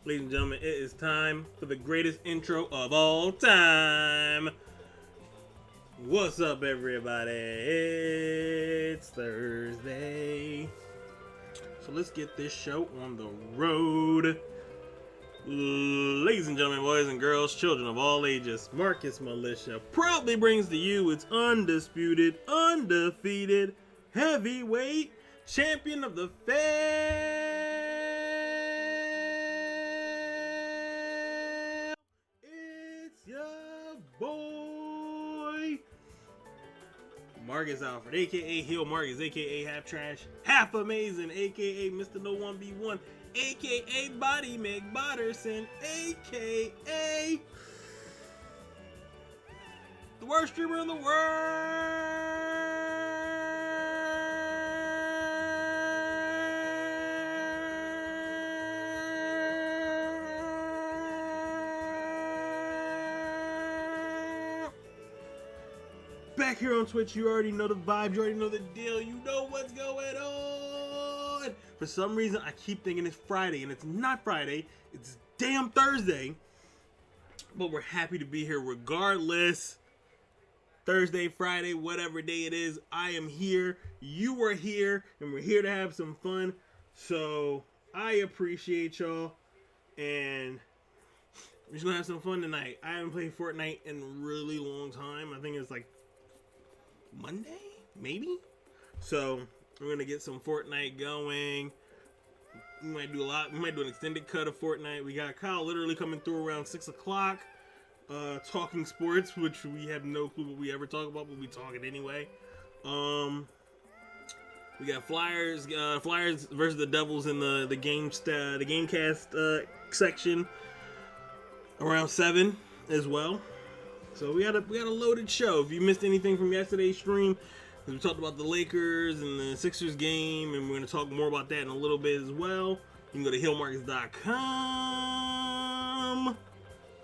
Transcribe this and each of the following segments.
Ladies and gentlemen, it is time for the greatest intro of all time. What's up, everybody? It's Thursday. So let's get this show on the road. Ladies and gentlemen, boys and girls, children of all ages, Marcus Militia proudly brings to you its undisputed, undefeated, heavyweight champion of the fair. It's your boy, Marcus Alford, aka Heel Marcus, aka Half Trash, Half Amazing, aka Mr. No 1v1, aka Body McBotterson, aka the worst streamer in the world. Back here on Twitch, you already know the vibes, you already know the deal, you know what's going on. For some reason, I keep thinking it's Friday, and it's not Friday, it's damn Thursday. But we're happy to be here regardless. Thursday, Friday, whatever day it is, I am here, you are here, and we're here to have some fun. So, I appreciate y'all, and we're just gonna have some fun tonight. I haven't played Fortnite in a really long time. I think it's like Monday, maybe? So, we're gonna get some Fortnite going. We might do a lot. We might do an extended cut of Fortnite. We got KyleLiterally coming through around 6 o'clock. Talking sports, which we have no clue what we ever talk about, but we talk it anyway. We got Flyers versus the Devils in the Gamecast section around 7 as well. So we had a loaded show. If you missed anything from yesterday's stream, we talked about the Lakers and the Sixers game, and we're going to talk more about that in a little bit as well. You can go to HillMarcus.com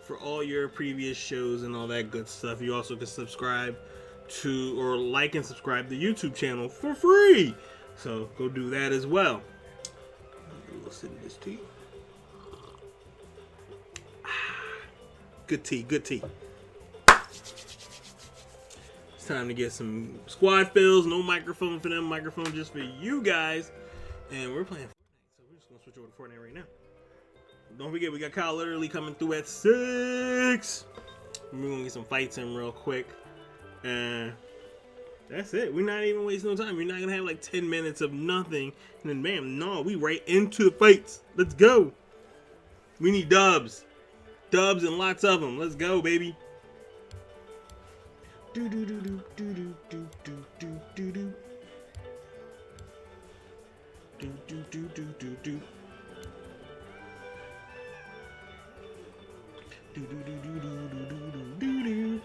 for all your previous shows and all that good stuff. You also can subscribe to, or like and subscribe to the YouTube channel for free. So go do that as well. A little sip of this tea. Good tea, good tea. It's time to get some squad fills. No microphone for them, microphone just for you guys. And we're playing Fortnite, so we're just gonna switch over to Fortnite right now. Don't forget, we got KyleLiterally coming through at 6. We're gonna get some fights in real quick. And that's it. We're not even wasting no time. We're not gonna have like 10 minutes of nothing. And then bam, no, we right into the fights. Let's go. We need dubs. Dubs and lots of them. Let's go, baby. Do do do do do do do do do do do do do do do do do. Do do do do do do do do do.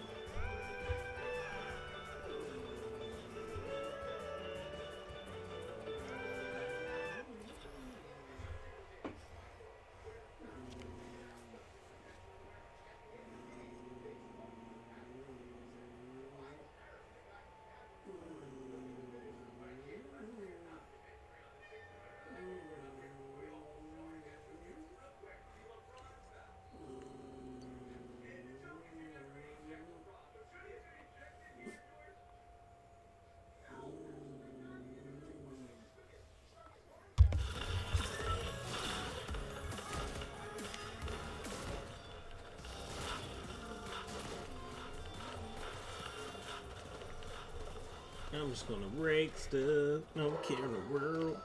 I'm just gonna break stuff, no care in the world.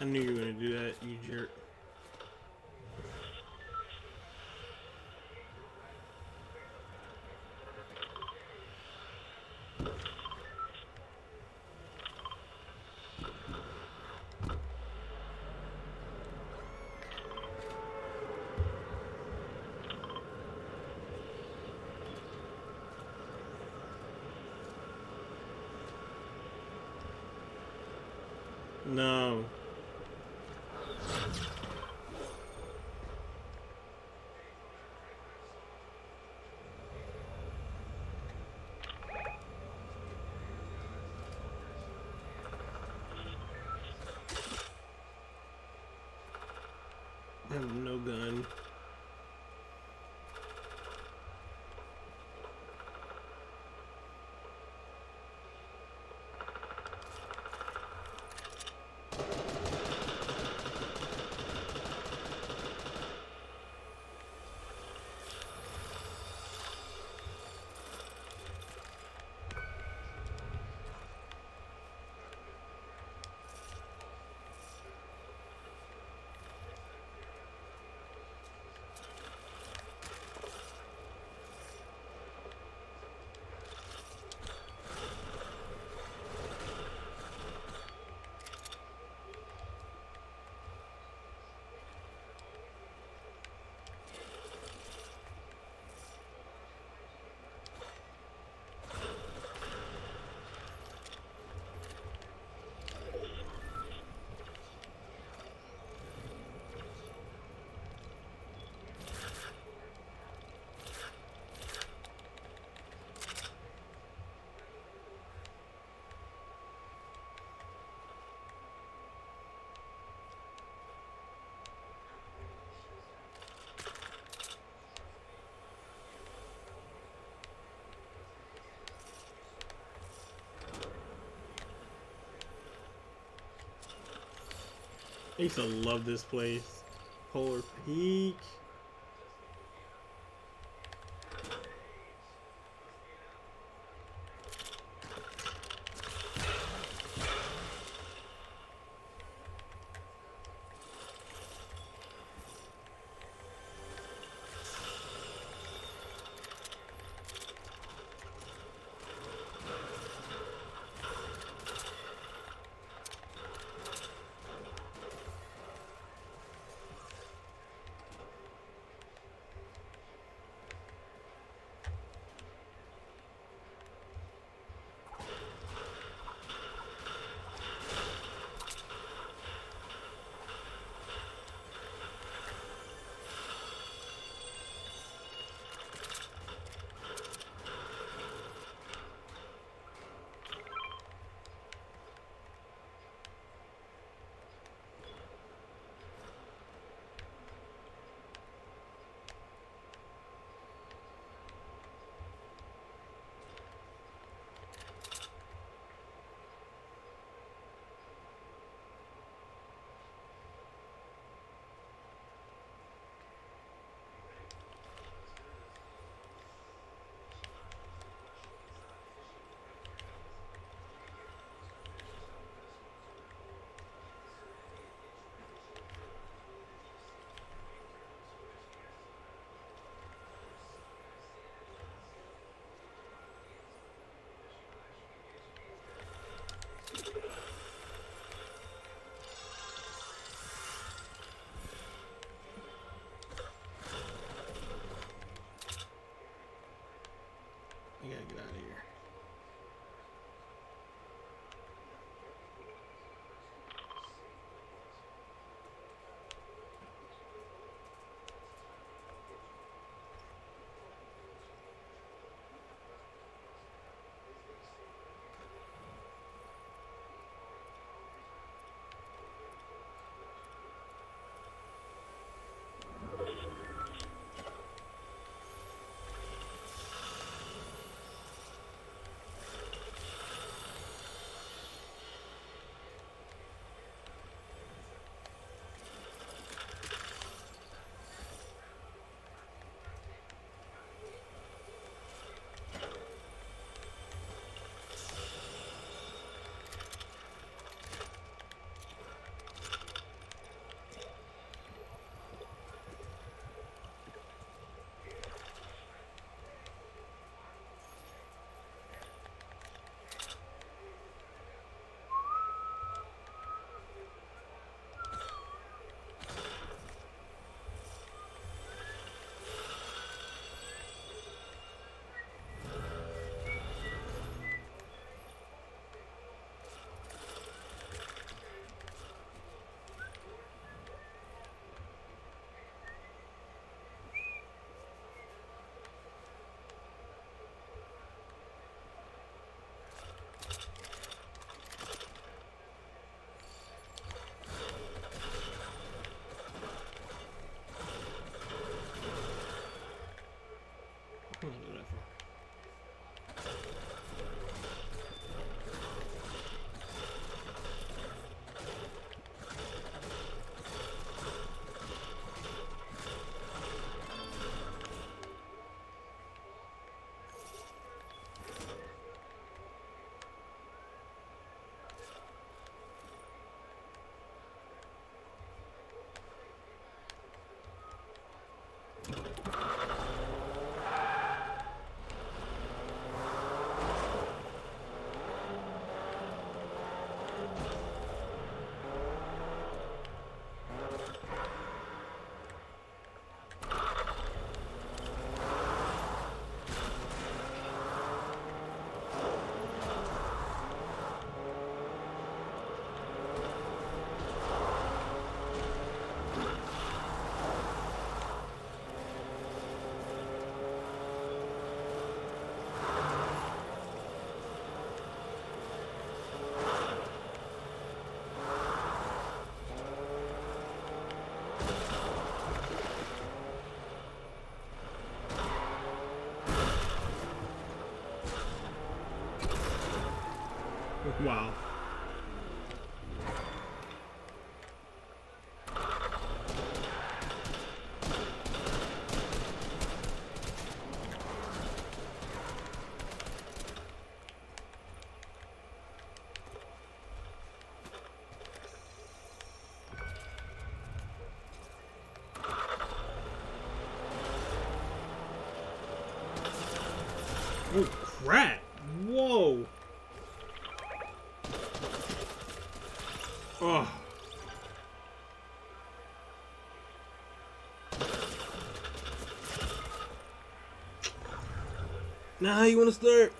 I knew you were gonna do that, you jerk. No. I have no gun. I used to love this place. Polar Peak. I gotta get out of here. Wow. Oh crap! Whoa! Oh. Now how you want to start?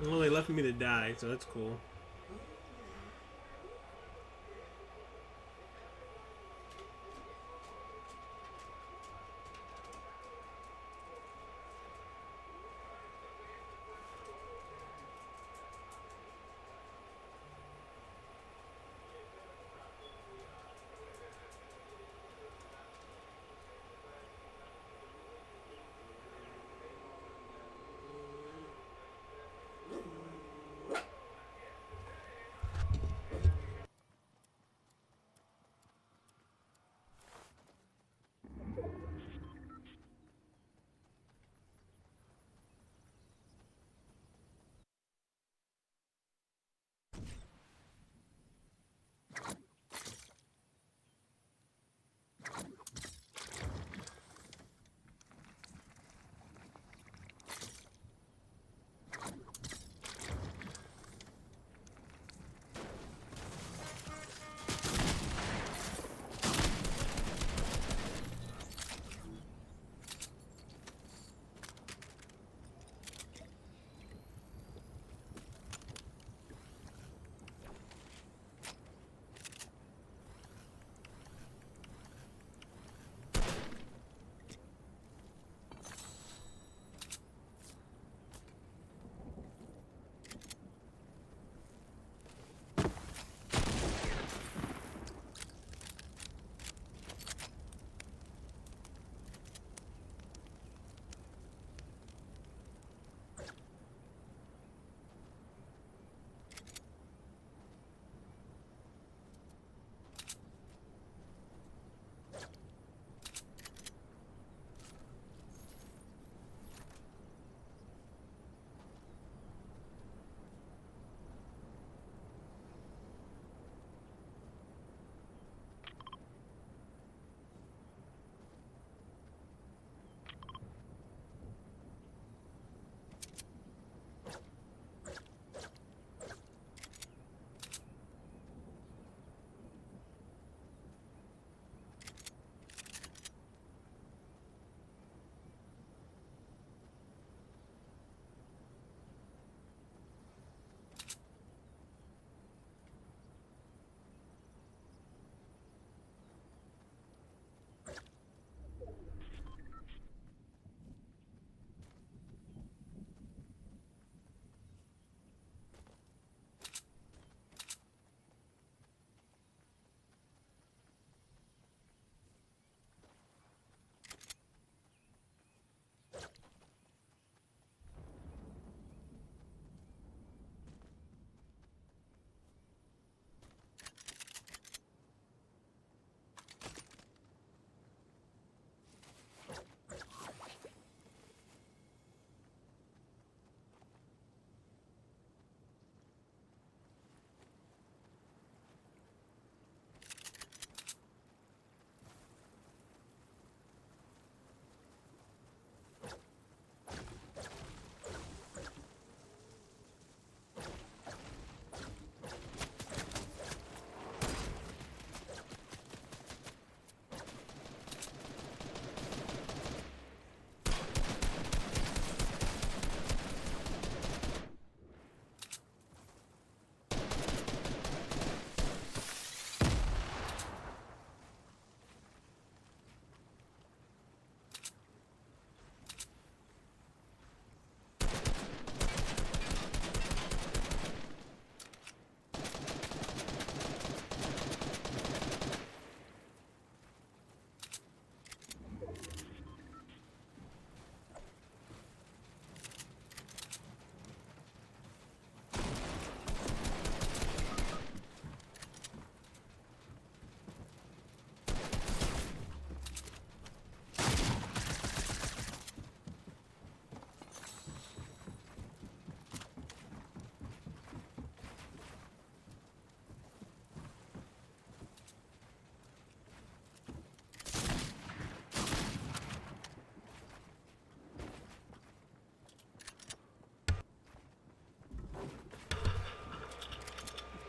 Well, they left me to die, so that's cool.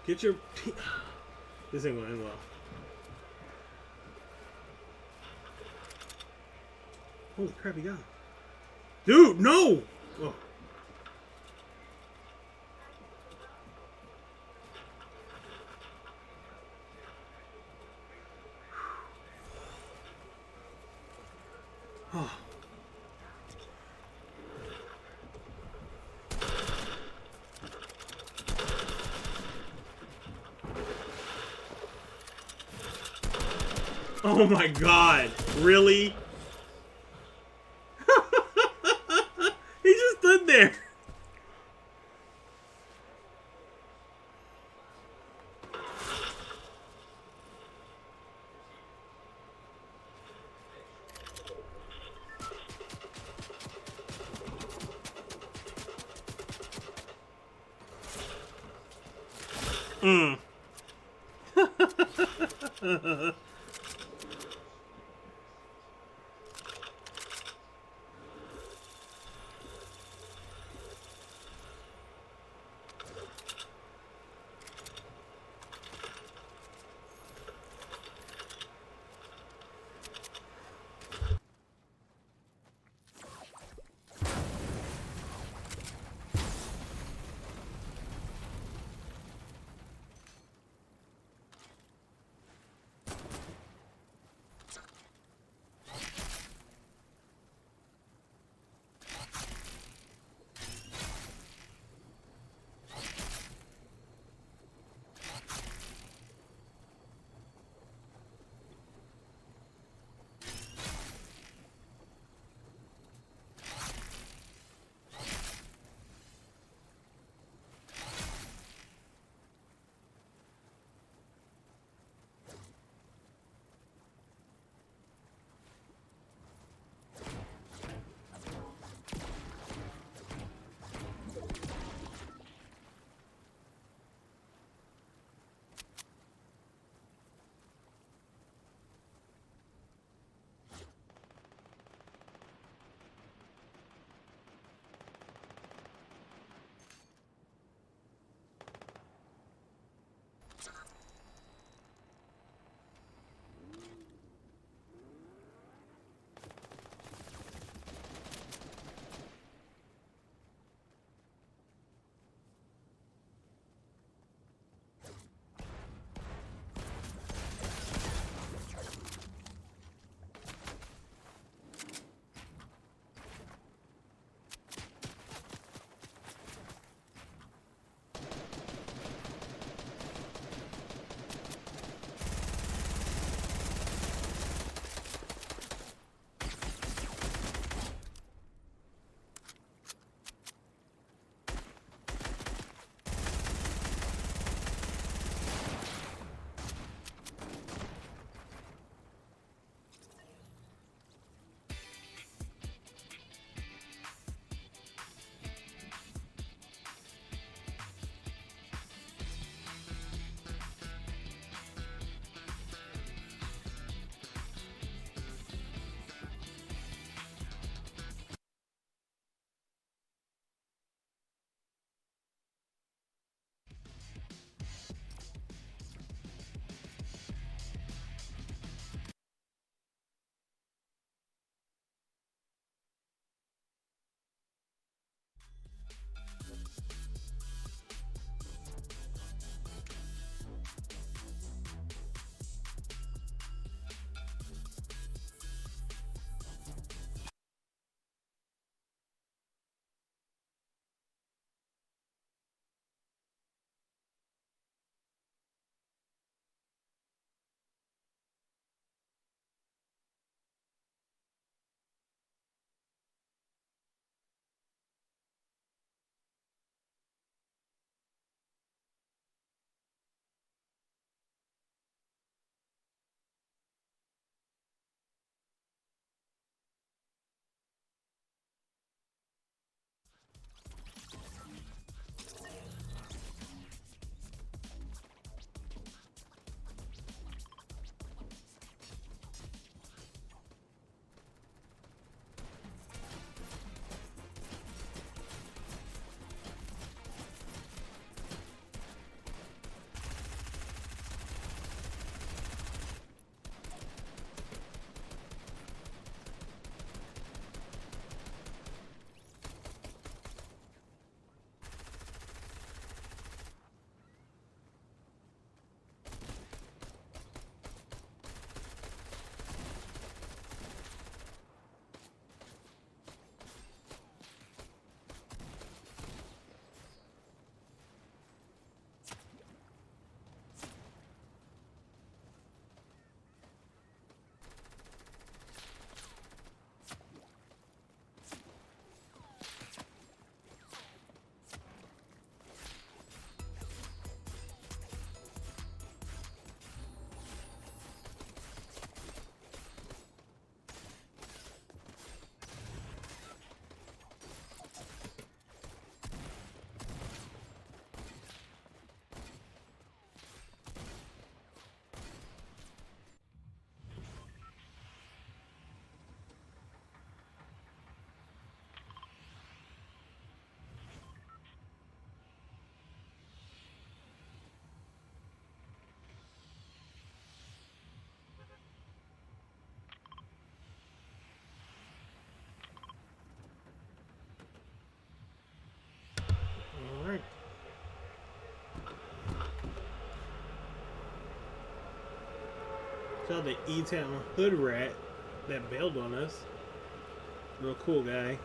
Get your... This ain't gonna end well. Holy crap, he got him. Dude, no! Oh. Oh. Oh my god, really? He just stood there. Shout out to E-Town Hood Rat that bailed on us. Real cool guy.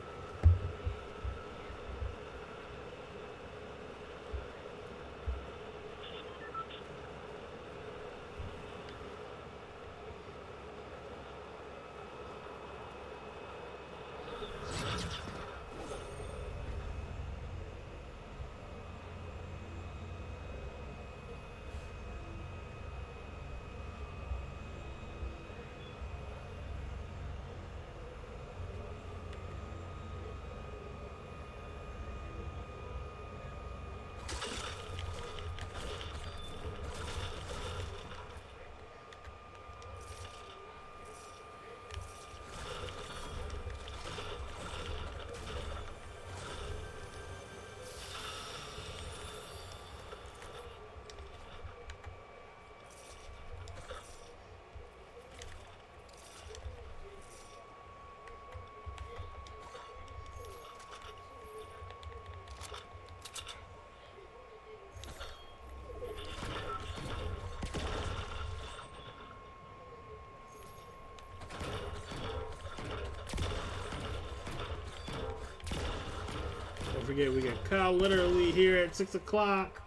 Don't forget, we got KyleLiterally here at 6 o'clock.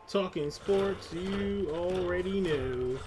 Talking sports, you already know.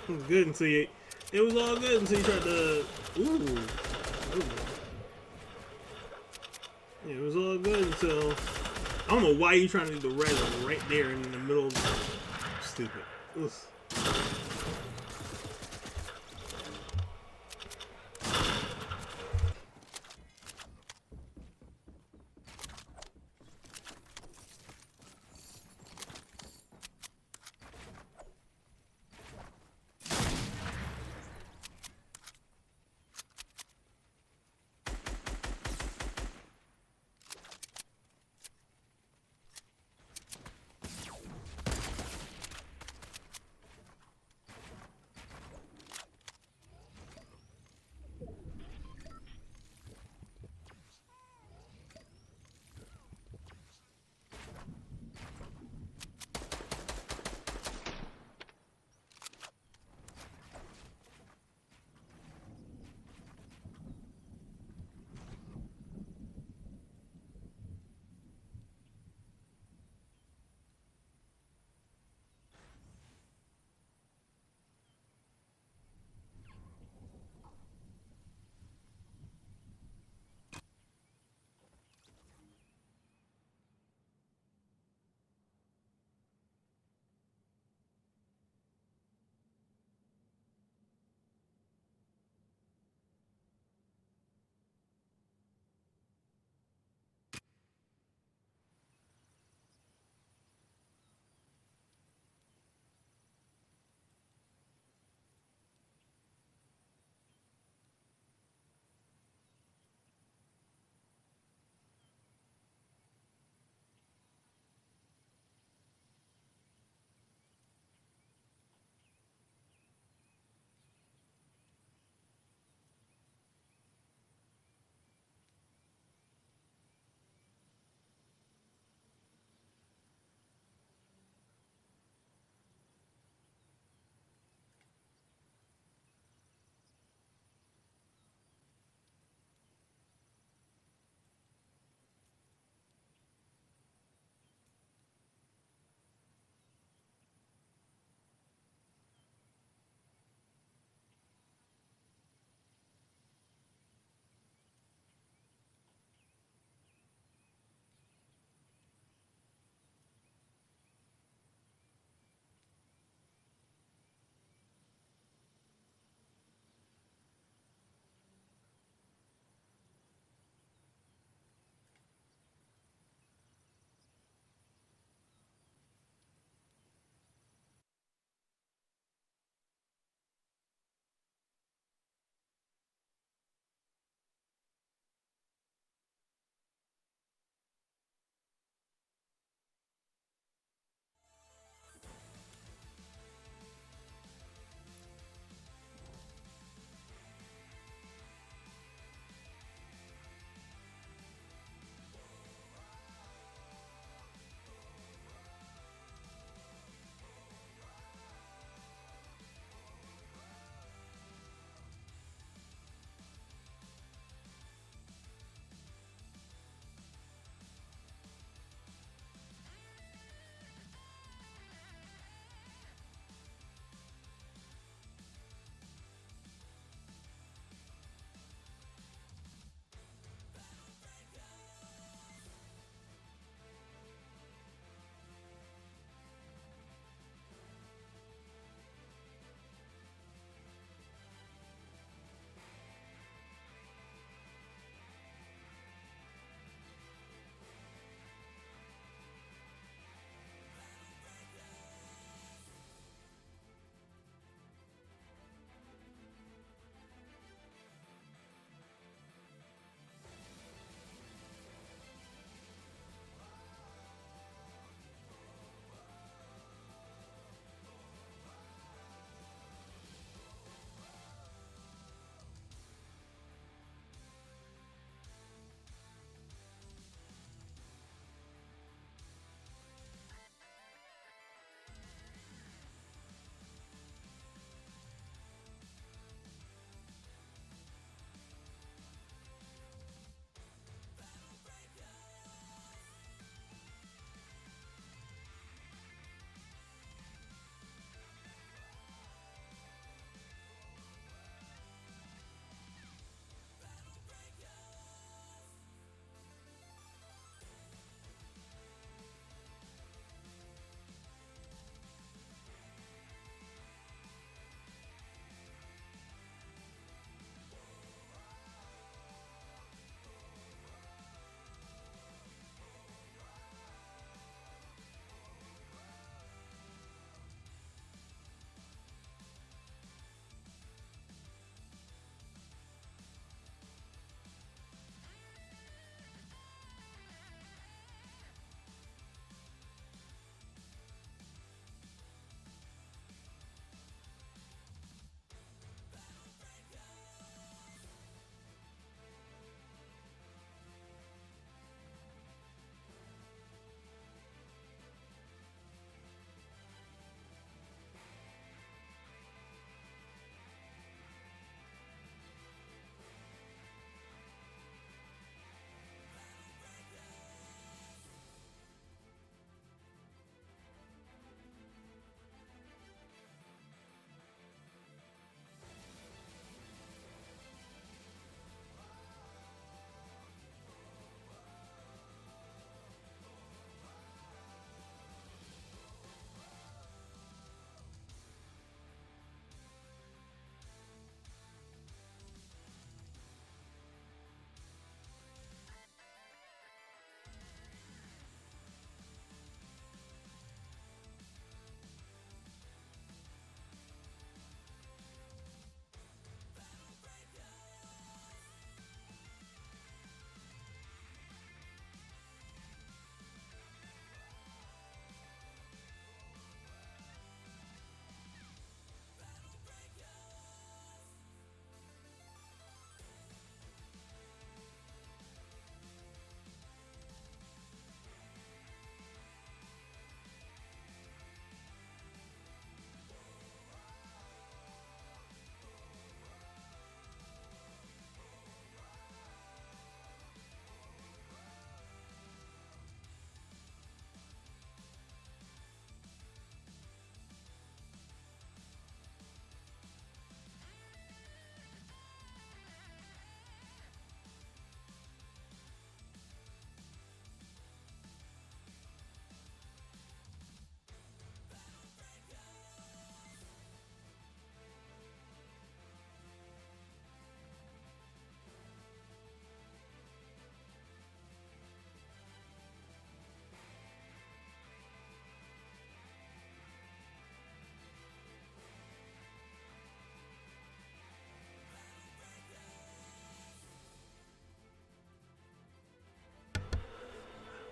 It was good until you. It was all good until you tried to. Ooh. Ooh. Yeah, it was all good until. I don't know why you trying to do the red right there in the middle. Stupid. Oof.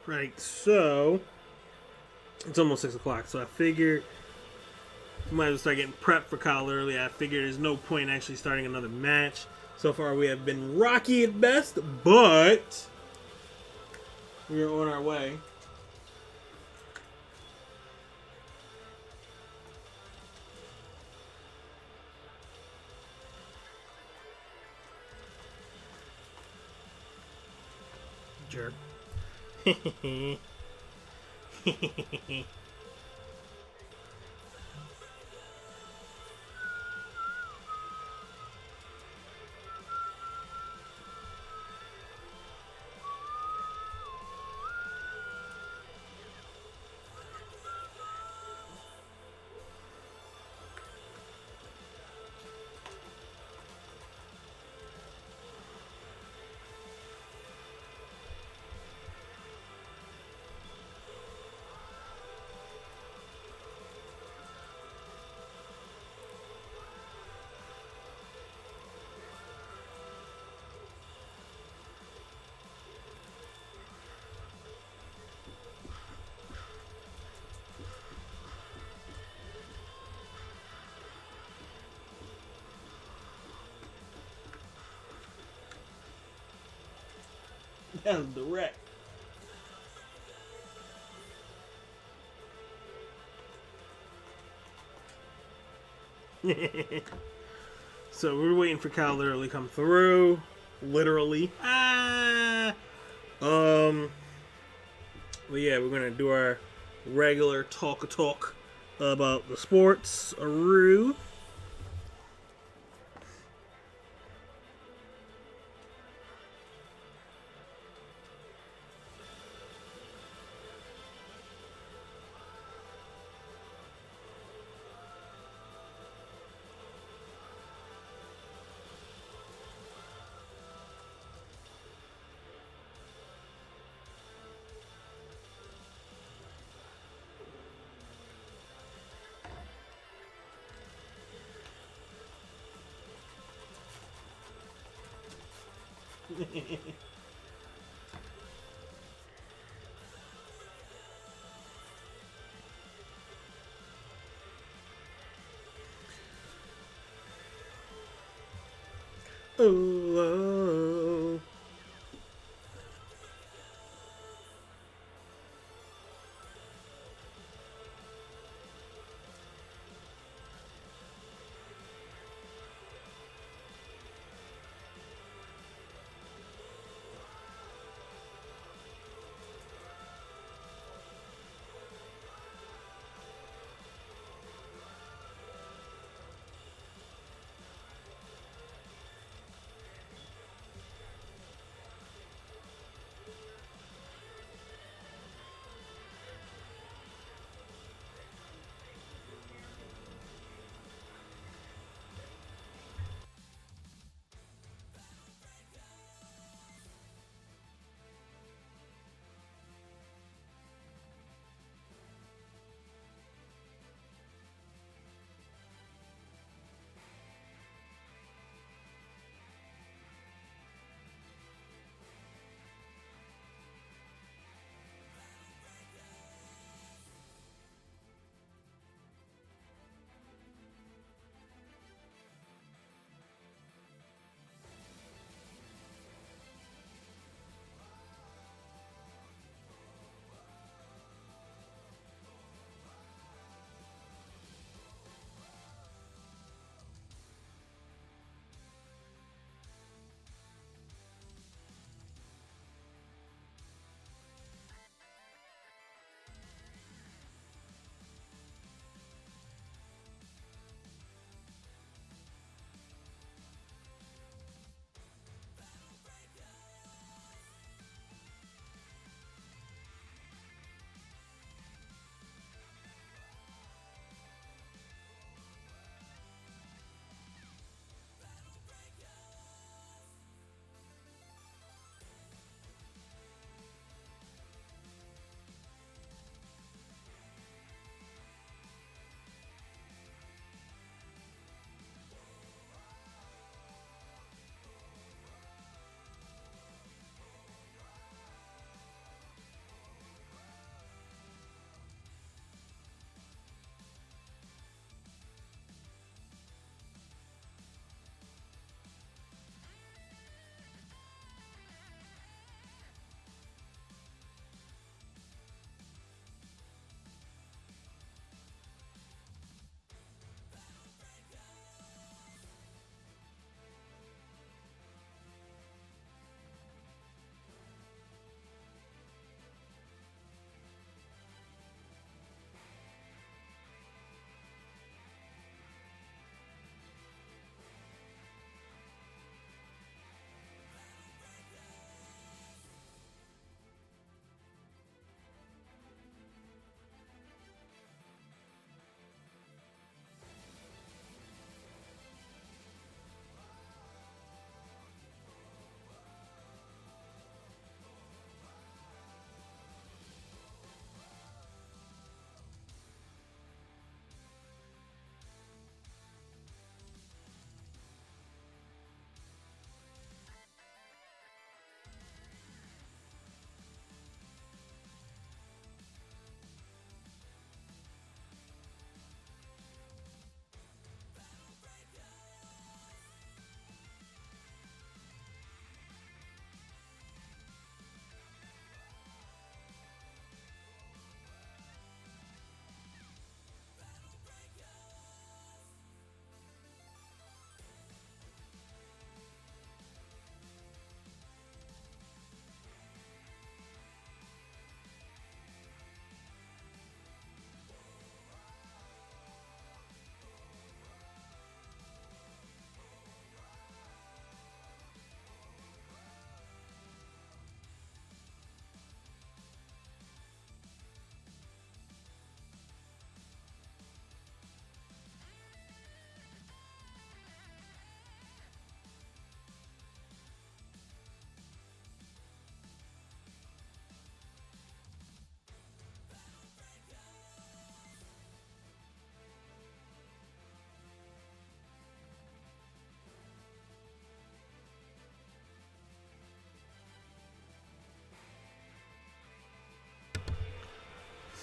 Right, so it's almost 6 o'clock, so I figured we might as well start getting prepped for KyleLiterally. I figured there's no point in actually starting another match. So far, we have been rocky at best, but we are on our way. Jerk. That was direct. So we're waiting for KyleLiterally come through. Literally. But yeah, we're gonna do our regular talk about the sports. Aroo. Oh.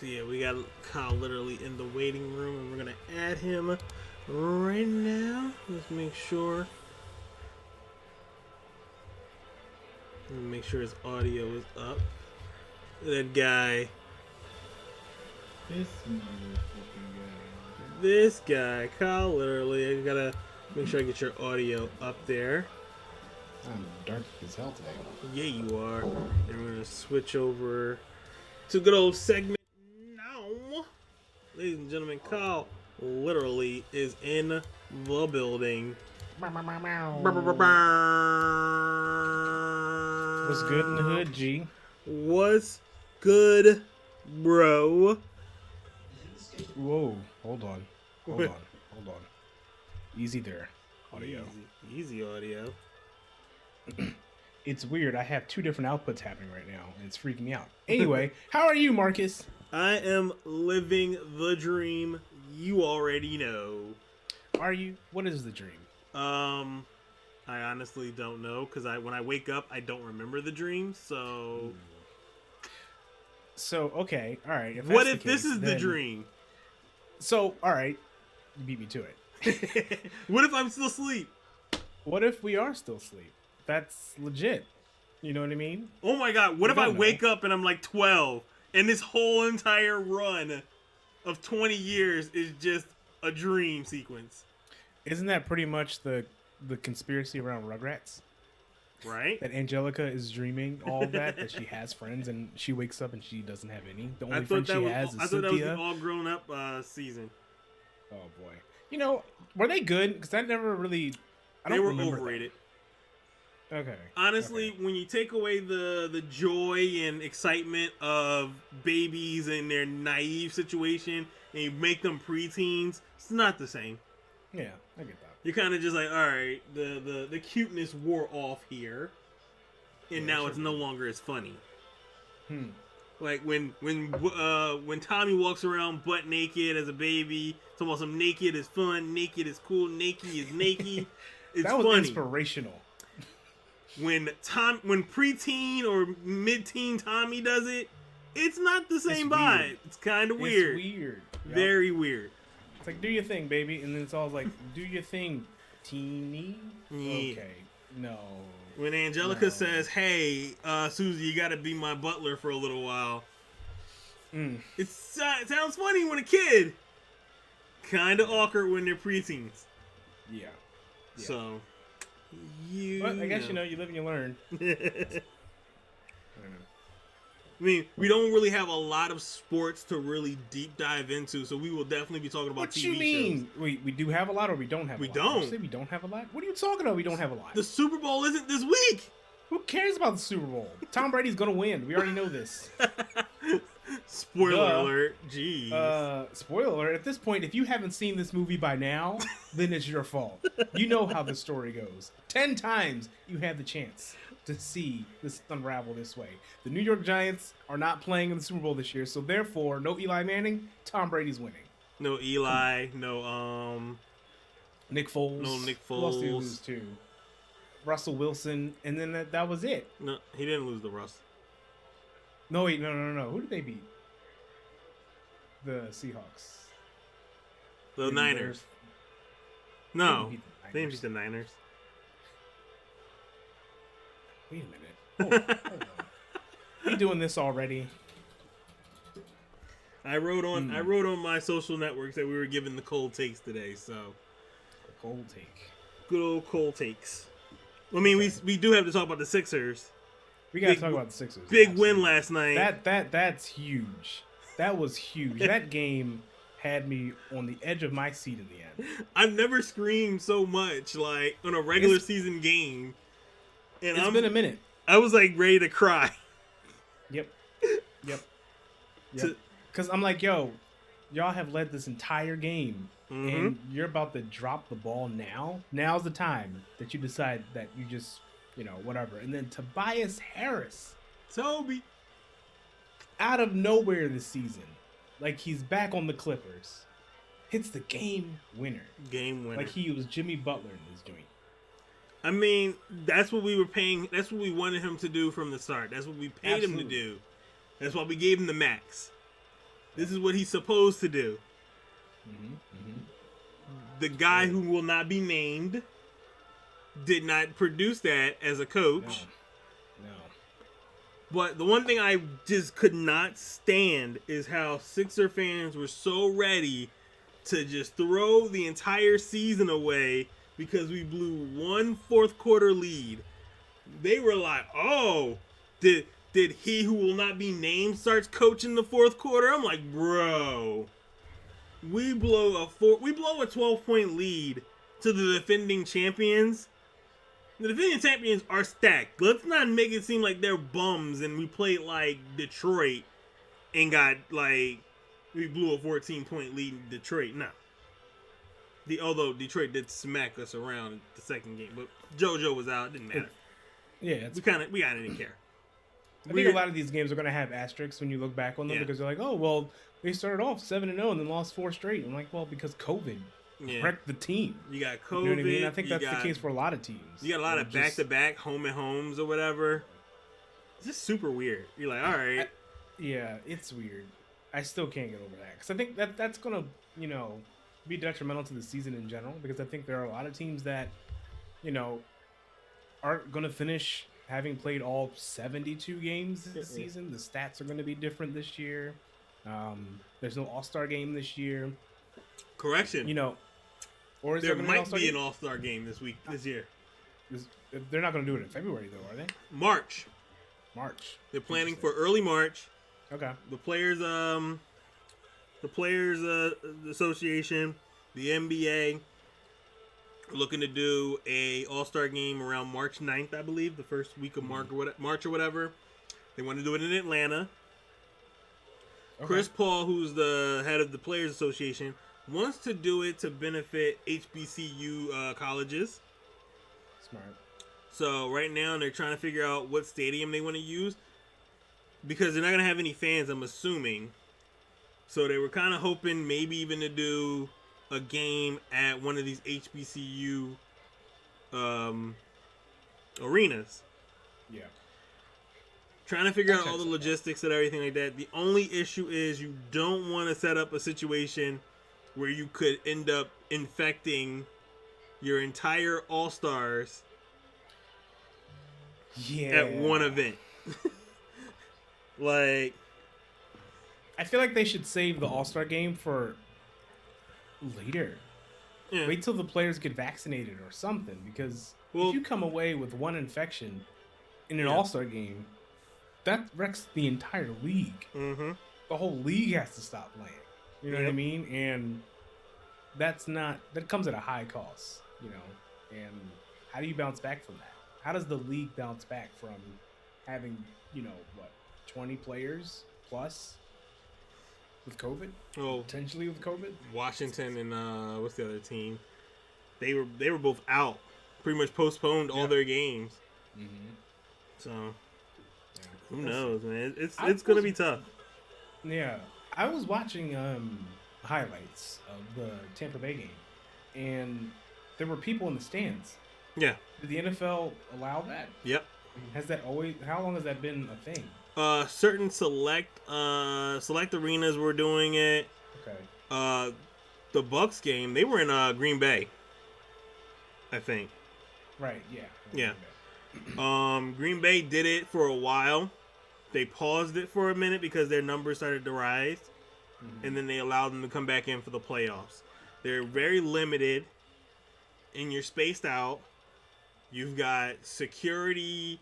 So yeah, we got Kyle literally in the waiting room, and we're gonna add him right now. Let's make sure. Make sure his audio is up. That guy. This guy, KyleLiterally. I gotta make sure I get your audio up there. I'm dark as hell today. Yeah, you are. And we're gonna switch over to good old segment now. Ladies and gentlemen, Kyle literally is in the building. What's good in the hood, G? What's good, bro? Whoa, hold on. Easy there, audio. Easy audio. It's weird. I have two different outputs happening right now, and it's freaking me out. Anyway, how are you, Marcus? I am living the dream. You already know. Are you? What is the dream? I honestly don't know because when I wake up, I don't remember the dream. So okay, all right. What if this is the dream? So, all right, you beat me to it. What if I'm still asleep? What if we are still asleep? That's legit. You know what I mean? Oh my god, what if I wake up and I'm like 12 and this whole entire run of 20 years is just a dream sequence? Isn't that pretty much the conspiracy around Rugrats? Right? That Angelica is dreaming all of that she has friends and she wakes up and she doesn't have any. The only friend she has is Cynthia. I thought that was the all grown up season. Oh boy. You know, were they good? Because I never really... They were overrated. That. Okay. Honestly, when you take away the joy and excitement of babies and their naive situation and you make them preteens, it's not the same. Yeah, I get that. You're kind of just like, all right, the cuteness wore off here, and now it's no longer as funny. Like when Tommy walks around butt naked as a baby, talking about some naked is fun, naked is cool, naked is naked. It's that was funny. Inspirational. When preteen or mid-teen Tommy does it, it's not the same vibe. It's kind of weird. It's weird. Yep. Very weird. It's like, do your thing, baby. And then it's all like, do your thing, teeny. Yeah. Okay. No. When Angelica says, hey, Susie, you got to be my butler for a little while. It sounds funny when a kid. Kind of awkward when they're preteens. Yeah. So... But I guess you live and you learn. I mean, we don't really have a lot of sports to really deep dive into, so we will definitely be talking about TV shows. What you mean? We do have a lot, or we don't have a lot? We don't. You say we don't have a lot? What are you talking about? We don't have a lot. The Super Bowl isn't this week. Who cares about the Super Bowl? Tom Brady's gonna win. We already know this. Spoiler alert. Jeez. Spoiler alert. At this point, if you haven't seen this movie by now, then it's your fault. You know how the story goes. 10 times you had the chance to see this unravel this way. The New York Giants are not playing in the Super Bowl this year, so therefore, no Eli Manning. Tom Brady's winning. No Eli. No Nick Foles. No Nick Foles. Who else did he lose to? Russell Wilson, and then that was it. No, he didn't lose to Russ. No, wait, no. Who did they beat? The Seahawks. The Niners. No, they didn't beat the Niners. Wait a minute. Hold on. We doing this already? I wrote on my social networks that we were giving the cold takes today. So, cold take. Good old cold takes. I mean, we do have to talk about the Sixers. We got to talk about the Sixers. Big win last night. That's huge. That was huge. That game had me on the edge of my seat in the end. I've never screamed so much like on a regular season game. And it's been a minute. I was like ready to cry. Yep. Because I'm like, yo, y'all have led this entire game. And you're about to drop the ball now. Now's the time that you decide that you just, whatever. And then Tobias Harris. Toby. Out of nowhere this season. Like he's back on the Clippers. Hits the game winner. Like he was Jimmy Butler in this joint. I mean, that's what we were paying. That's what we wanted him to do from the start. That's what we paid him to do. That's why we gave him the max. This is what he's supposed to do. The guy who will not be named did not produce that as a coach. No. But the one thing I just could not stand is how Sixer fans were so ready to just throw the entire season away because we blew one fourth quarter lead. They were like, "Oh, did he who will not be named starts coaching the fourth quarter?" I'm like, "Bro, we blow a 12-point lead to the defending champions. The defending champions are stacked. Let's not make it seem like they're bums and we played like Detroit and got like we blew a 14-point lead in Detroit. No. Although Detroit did smack us around the second game, but JoJo was out. It didn't matter. Yeah, we didn't care. I think a lot of these games are going to have asterisks when you look back on them because they're like, oh, well, they started off 7-0 and then lost 4 straight. I'm like, well, because COVID wrecked the team. You got COVID. You know what I mean? I think that's the case for a lot of teams. You got a lot of back-to-back home and homes or whatever. It's just super weird. You're like, all right. Yeah, it's weird. I still can't get over that because I think that's going to, be detrimental to the season in general because I think there are a lot of teams that, aren't going to finish having played all 72 games this season. The stats are going to be different this year. There's no All-Star game this year. Correction. Or is there might be an All-Star game this year. They're not going to do it in February, though, are they? March. They're planning for early March. Okay. The Players Association, the NBA, are looking to do a All-Star game around March 9th, I believe, the first week of March or whatever. They want to do it in Atlanta. Okay. Chris Paul, who's the head of the Players Association, wants to do it to benefit HBCU colleges. Smart. So right now they're trying to figure out what stadium they want to use because they're not going to have any fans, I'm assuming. So they were kind of hoping maybe even to do a game at one of these HBCU arenas. Yeah. Trying to figure out all the logistics and everything like that. The only issue is you don't want to set up a situation where you could end up infecting your entire All-Stars at one event. Like, I feel like they should save the All-Star game for later. Yeah. Wait till the players get vaccinated or something, because if you come away with one infection in an All-Star game, that wrecks the entire league. Mm-hmm. The whole league has to stop playing. You know what I mean? And that comes at a high cost, and how do you bounce back from that? How does the league bounce back from having, 20 players plus with COVID? Potentially with COVID? Washington and what's the other team? They were both out. Pretty much postponed all their games. Mm-hmm. So who knows, man? It's gonna be tough. Yeah. I was watching highlights of the Tampa Bay game, and there were people in the stands. Yeah. Did the NFL allow that? Yep. How long has that been a thing? Certain select arenas were doing it. Okay. The Bucks game, they were in Green Bay, I think. Right, yeah. Yeah. Green Bay did it for a while. They paused it for a minute because their numbers started to rise, and then they allowed them to come back in for the playoffs. They're very limited, and you're spaced out. You've got security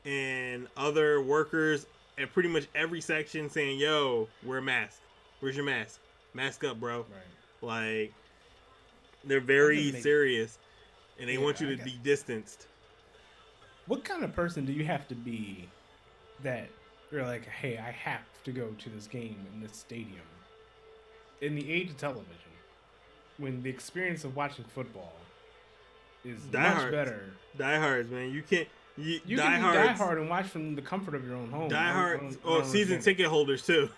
and other workers at pretty much every section saying, yo, wear a mask. Where's your mask? Mask up, bro. Right. Like, they're very serious, and they want you to be distanced. What kind of person do you have to be that you're like, hey, I have to go to this game in this stadium? In the age of television, when the experience of watching football is much better. Diehards, man. You can't... You can be diehard and watch from the comfort of your own home. Diehard, season ticket holders too.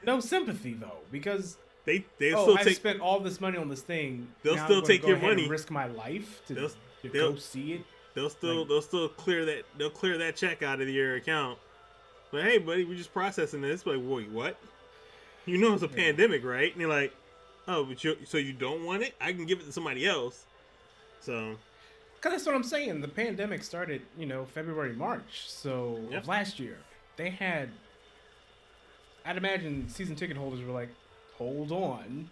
No sympathy though, because they still I spent all this money on this thing. They'll still take your money. And risk my life to go see it. They'll still clear that check out of your account. But hey, buddy, we're just processing this. Like, wait, what? You know it's a pandemic, right? And you're like, oh, but so you don't want it? I can give it to somebody else. So. Because that's what I'm saying. The pandemic started, February, March. So of last year, they had. I'd imagine season ticket holders were like, hold on,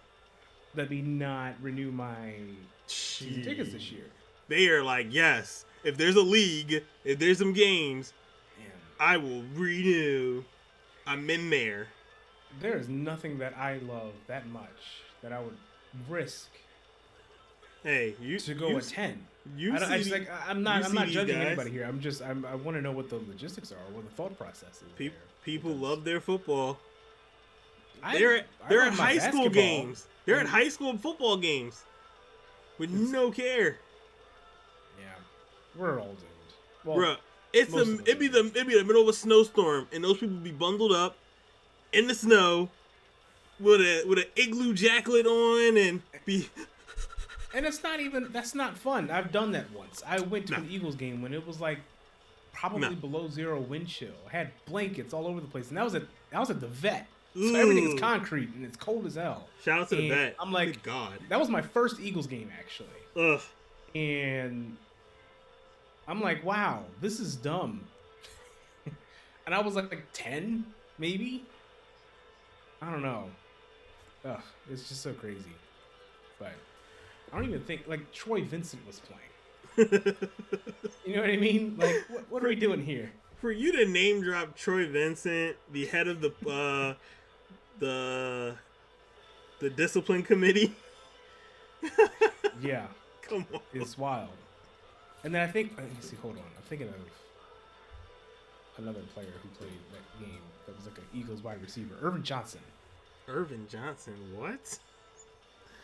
let me not renew my season tickets this year. They are like, yes, if there's a league, if there's some games, I will renew. I'm in there. There is nothing that I love that much that I would risk. Hey, to go attend. I'm not judging anybody here. I want to know what the logistics are, what the thought process is. People love their football. They're at high school games. They're at high school football games with no care. Yeah, we're all doomed. Well, bruh, it'd be the middle of a snowstorm, and those people be bundled up in the snow with an igloo jacket on and be. And that's not fun. I've done that once. I went to an Eagles game when it was like probably below zero wind chill. I had blankets all over the place, and I was at the vet. So everything is concrete and it's cold as hell. Shout out to the vet. I'm like, good God, that was my first Eagles game actually. Ugh. And I'm like, wow, this is dumb. And I was like 10, maybe. I don't know. Ugh, it's just so crazy. But I don't even think like Troy Vincent was playing. You know what I mean? Like, what are we doing here? For you to name drop Troy Vincent, the head of the discipline committee. Yeah. Come on. It's wild. And then let me see, hold on. I'm thinking of another player who played that game that was like an Eagles wide receiver. Irvin Johnson. Irvin Johnson, what?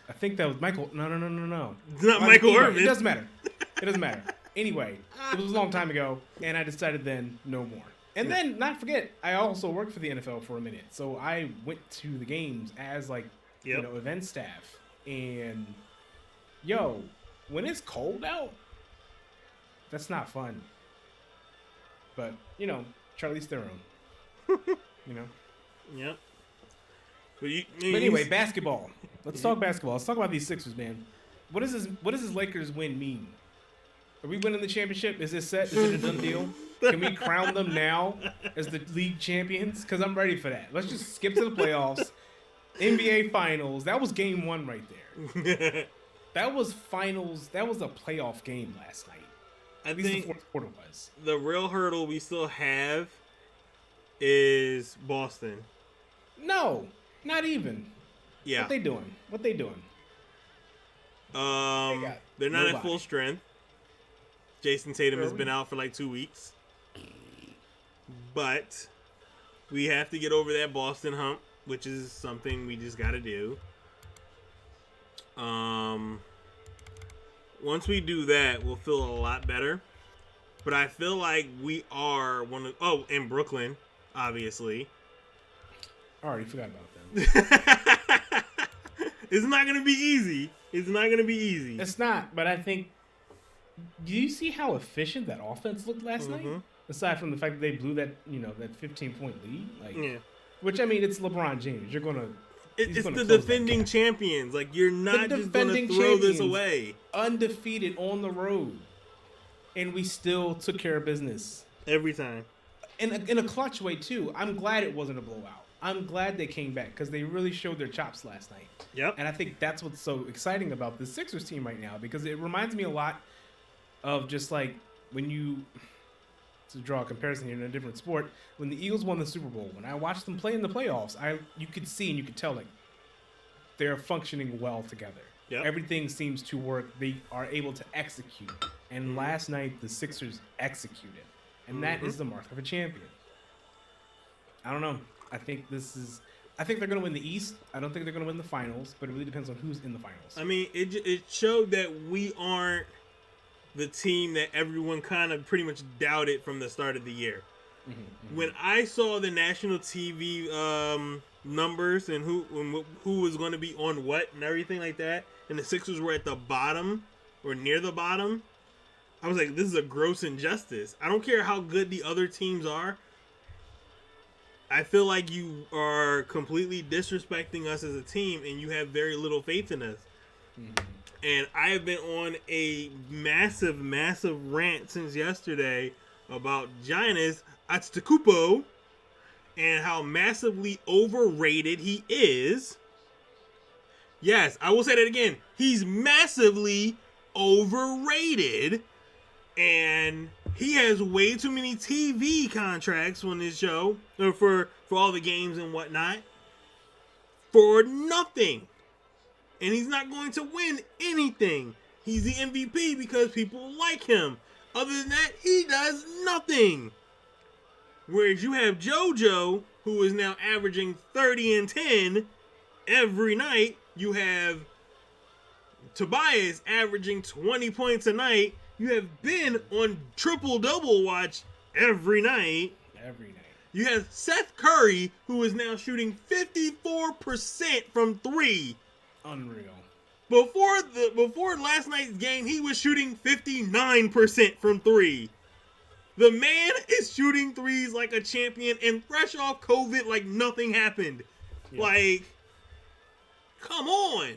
I think that was Michael. No. It's not Michael Irvin. It doesn't matter. It doesn't matter. Anyway, it was a long time ago, and I decided then no more. And then, not forget, I also worked for the NFL for a minute, so I went to the games as event staff. And when it's cold out, that's not fun. But Charlie's Theron. Yep. But anyway, basketball. Let's talk basketball. Let's talk about these Sixers, man. What does this Lakers win mean? Are we winning the championship? Is it set? Is it a done deal? Can we crown them now as the league champions? Because I'm ready for that. Let's just skip to the playoffs. NBA Finals. That was game 1 right there. That was finals. That was a playoff game last night. I think the fourth quarter was. The real hurdle we still have is Boston. No, not even. Yeah. What they doing? They're not at full strength. Jason Tatum has been out for like 2 weeks. But we have to get over that Boston hump, which is something we just got to do. Once we do that, we'll feel a lot better. But I feel like we are in Brooklyn, obviously. I already forgot about them. It's not going to be easy. It's not, but I think... Do you see how efficient that offense looked last night? Aside from the fact that they blew that 15-point lead? Which, I mean, it's LeBron James. It's the defending champions. Like, you're not just going to throw this away. Undefeated on the road. And we still took care of business. Every time. In a clutch way, too. I'm glad it wasn't a blowout. I'm glad they came back because they really showed their chops last night. Yep. And I think that's what's so exciting about the Sixers team right now because it reminds me a lot of just like when to draw a comparison here in a different sport, when the Eagles won the Super Bowl, when I watched them play in the playoffs, you could see and you could tell like they're functioning well together. Yep. Everything seems to work. They are able to execute. And last night, the Sixers executed. And that is the mark of a champion. I don't know. I think they're going to win the East. I don't think they're going to win the finals, but it really depends on who's in the finals. I mean, it showed that we aren't the team that everyone kind of pretty much doubted from the start of the year. When I saw the national TV numbers and who was going to be on what and everything like that, and the Sixers were at the bottom or near the bottom, I was like, this is a gross injustice. I don't care how good the other teams are. I feel like you are completely disrespecting us as a team, and you have very little faith in us. Mm-hmm. And I have been on a massive, massive rant since yesterday about Giannis Antetokounmpo and how massively overrated he is. Yes, I will say that again. He's massively overrated, and he has way too many TV contracts on this show for all the games and whatnot for nothing. And he's not going to win anything. He's the MVP because people like him. Other than that, he does nothing. Whereas you have JoJo, who is now averaging 30 and 10 every night. You have Tobias averaging 20 points a night. You have been on triple-double watch every night. Every night. You have Seth Curry, who is now shooting 54% from 3. Unreal. Before last night's game, he was shooting 59% from 3. The man is shooting threes like a champion and fresh off COVID like nothing happened. Yeah. Like, come on.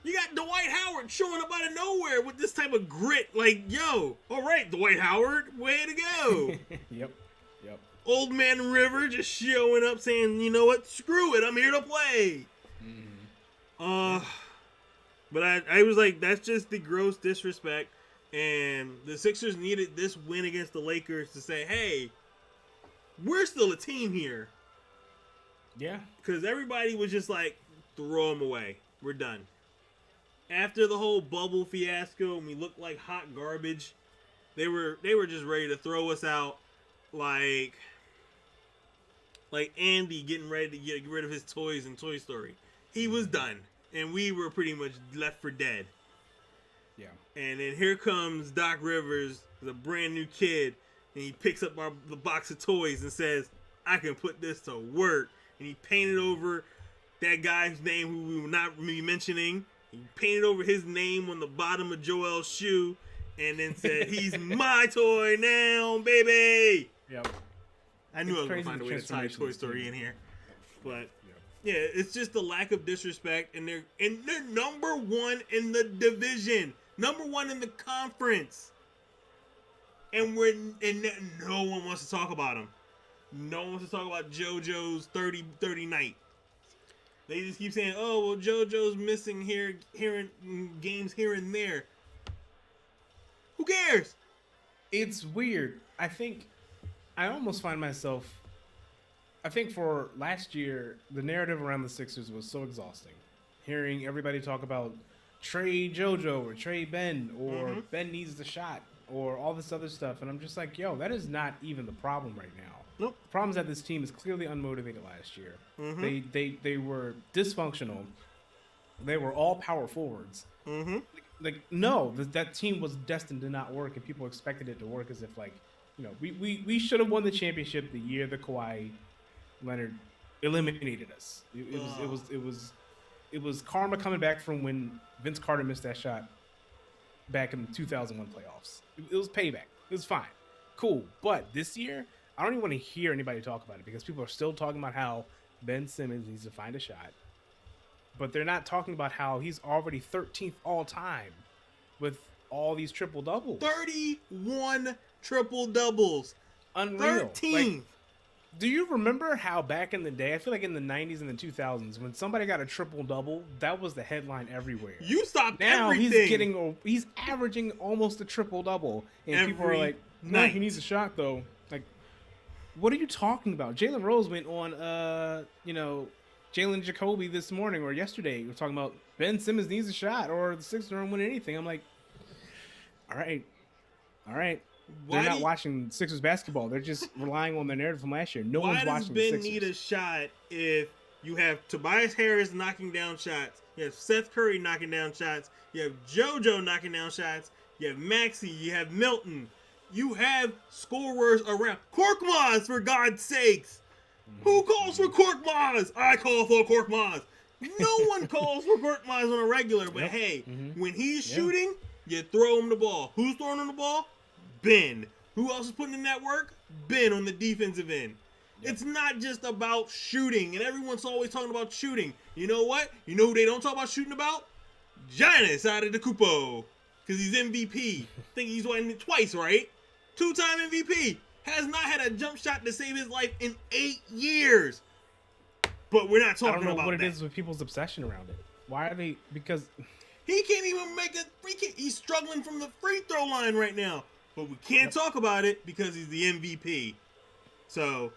You got Dwight Howard showing up out of nowhere with this type of grit. Like, yo, all right, Dwight Howard, way to go. Yep. Old Man River just showing up saying, you know what, screw it, I'm here to play. Mm-hmm. But I was like, that's just the gross disrespect. And the Sixers needed this win against the Lakers to say, hey, we're still a team here. Yeah. Because everybody was just like, throw them away. We're done. After the whole bubble fiasco and we looked like hot garbage, they were just ready to throw us out like Andy getting ready to get rid of his toys in Toy Story. He was done. And we were pretty much left for dead. Yeah. And then here comes Doc Rivers, the brand new kid, and he picks up the box of toys and says, I can put this to work. And he painted over that guy's name who we will not be mentioning. He painted over his name on the bottom of Joel's shoe and then said, he's my toy now, baby. Yep. I knew I was going to find a way to tie Toy Story in here. But yeah, it's just the lack of disrespect, and they're number one in the division, number one in the conference, and no one wants to talk about them. No one wants to talk about JoJo's 30 night. They just keep saying, "Oh, well, JoJo's missing here in games here and there." Who cares? It's weird. I almost find myself. I think for last year, the narrative around the Sixers was so exhausting. Hearing everybody talk about trade JoJo or trade Ben or Ben needs the shot or all this other stuff. And I'm just like, yo, that is not even the problem right now. Nope. The problem is that this team is clearly unmotivated last year. Mm-hmm. They were dysfunctional. They were all power forwards. Mm-hmm. That team was destined to not work, and people expected it to work as if, like, you know, we should have won the championship the year the Kawhi Leonard eliminated us. It was karma coming back from when Vince Carter missed that shot back in the 2001 playoffs. It was payback. It was fine. Cool. But this year, I don't even want to hear anybody talk about it because people are still talking about how Ben Simmons needs to find a shot. But they're not talking about how he's already 13th all time with all these triple doubles. 31 triple doubles. Unreal. 13. Like, do you remember how back in the day, I feel like in the 90s and the 2000s, when somebody got a triple-double, that was the headline everywhere. You stopped now everything. He's averaging almost a triple-double. And people are like, no, he needs a shot, though. Like, what are you talking about? Jalen Rose went on, Jalen Jacoby this morning or yesterday. We're talking about Ben Simmons needs a shot or the Sixers don't win anything. I'm like, all right. They're not watching Sixers basketball. They're just relying on their narrative from last year. No one's watching the Sixers. Why does Ben need a shot if you have Tobias Harris knocking down shots, you have Seth Curry knocking down shots, you have JoJo knocking down shots, you have Maxey, you have Milton, you have scorers around. Korkmaz, for God's sakes! Who calls for Korkmaz? I call for Korkmaz. No one calls for Korkmaz on a regular, but hey, when he's shooting, you throw him the ball. Who's throwing him the ball? Ben. Who else is putting in that work? Ben on the defensive end. Yep. It's not just about shooting, and everyone's always talking about shooting. You know what? You know who they don't talk about shooting about? Giannis out of the Cupo, because he's MVP. I think he's won it twice, right? 2-time MVP. Has not had a jump shot to save his life in 8 years. But we're not talking about that. I don't know what it is with people's obsession around it. Why are they? Because he can't even make a free kick. He's struggling from the free throw line right now. But we can't talk about it because he's the MVP. So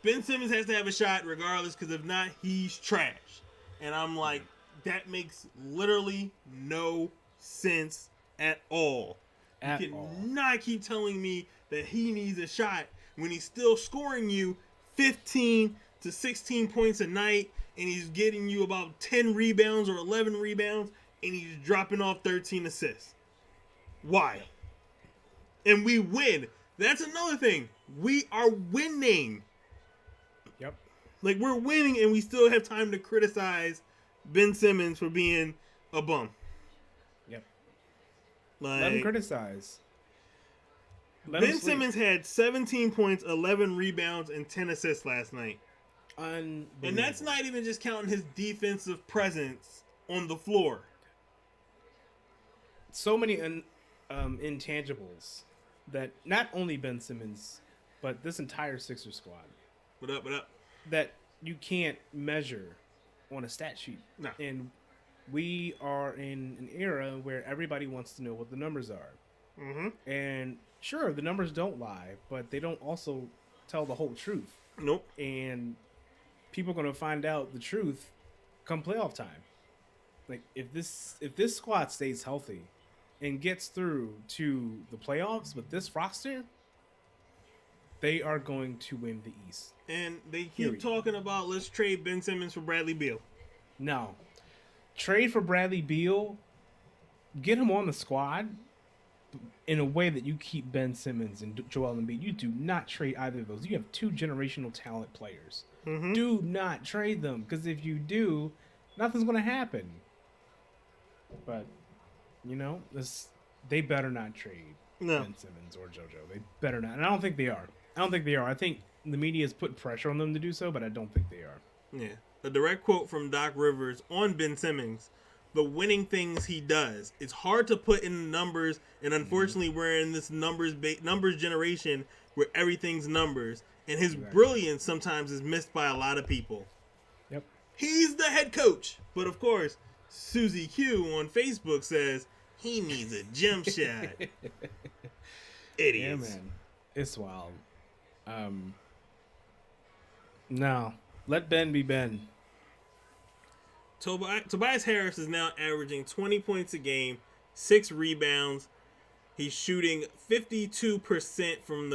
Ben Simmons has to have a shot regardless, because if not, he's trash. And I'm like, that makes literally no sense at all. You cannot keep telling me that he needs a shot when he's still scoring you 15 to 16 points a night, and he's getting you about 10 rebounds or 11 rebounds, and he's dropping off 13 assists. Why? And we win. That's another thing. We are winning. Yep. Like, we're winning, and we still have time to criticize Ben Simmons for being a bum. Yep. Like, let him criticize. Ben Simmons had 17 points, 11 rebounds, and 10 assists last night. And that's not even just counting his defensive presence on the floor. So many intangibles that not only Ben Simmons, but this entire Sixers squad. What up, what up? That you can't measure on a stat sheet. No. And we are in an era where everybody wants to know what the numbers are. Mm-hmm. And sure, the numbers don't lie, but they don't also tell the whole truth. Nope. And people are going to find out the truth come playoff time. Like, if this squad stays healthy and gets through to the playoffs with this roster, they are going to win the East. And they keep talking about, let's trade Ben Simmons for Bradley Beal. No. Trade for Bradley Beal, get him on the squad in a way that you keep Ben Simmons and Joel Embiid. You do not trade either of those. You have 2 generational talent players. Mm-hmm. Do not trade them, because if you do, nothing's going to happen. But, you know, they better not trade Ben Simmons or JoJo. They better not. And I don't think they are. I think the media has put pressure on them to do so, but I don't think they are. Yeah. A direct quote from Doc Rivers on Ben Simmons: the winning things he does. It's hard to put in numbers, and unfortunately we're in this numbers generation where everything's numbers, and his brilliance sometimes is missed by a lot of people. Yep. He's the head coach. But of course, Susie Q on Facebook says he needs a jump shot. Idiots. Yeah, man. It's wild. No. Let Ben be Ben. Tobias Harris is now averaging 20 points a game, 6 rebounds. He's shooting 52% from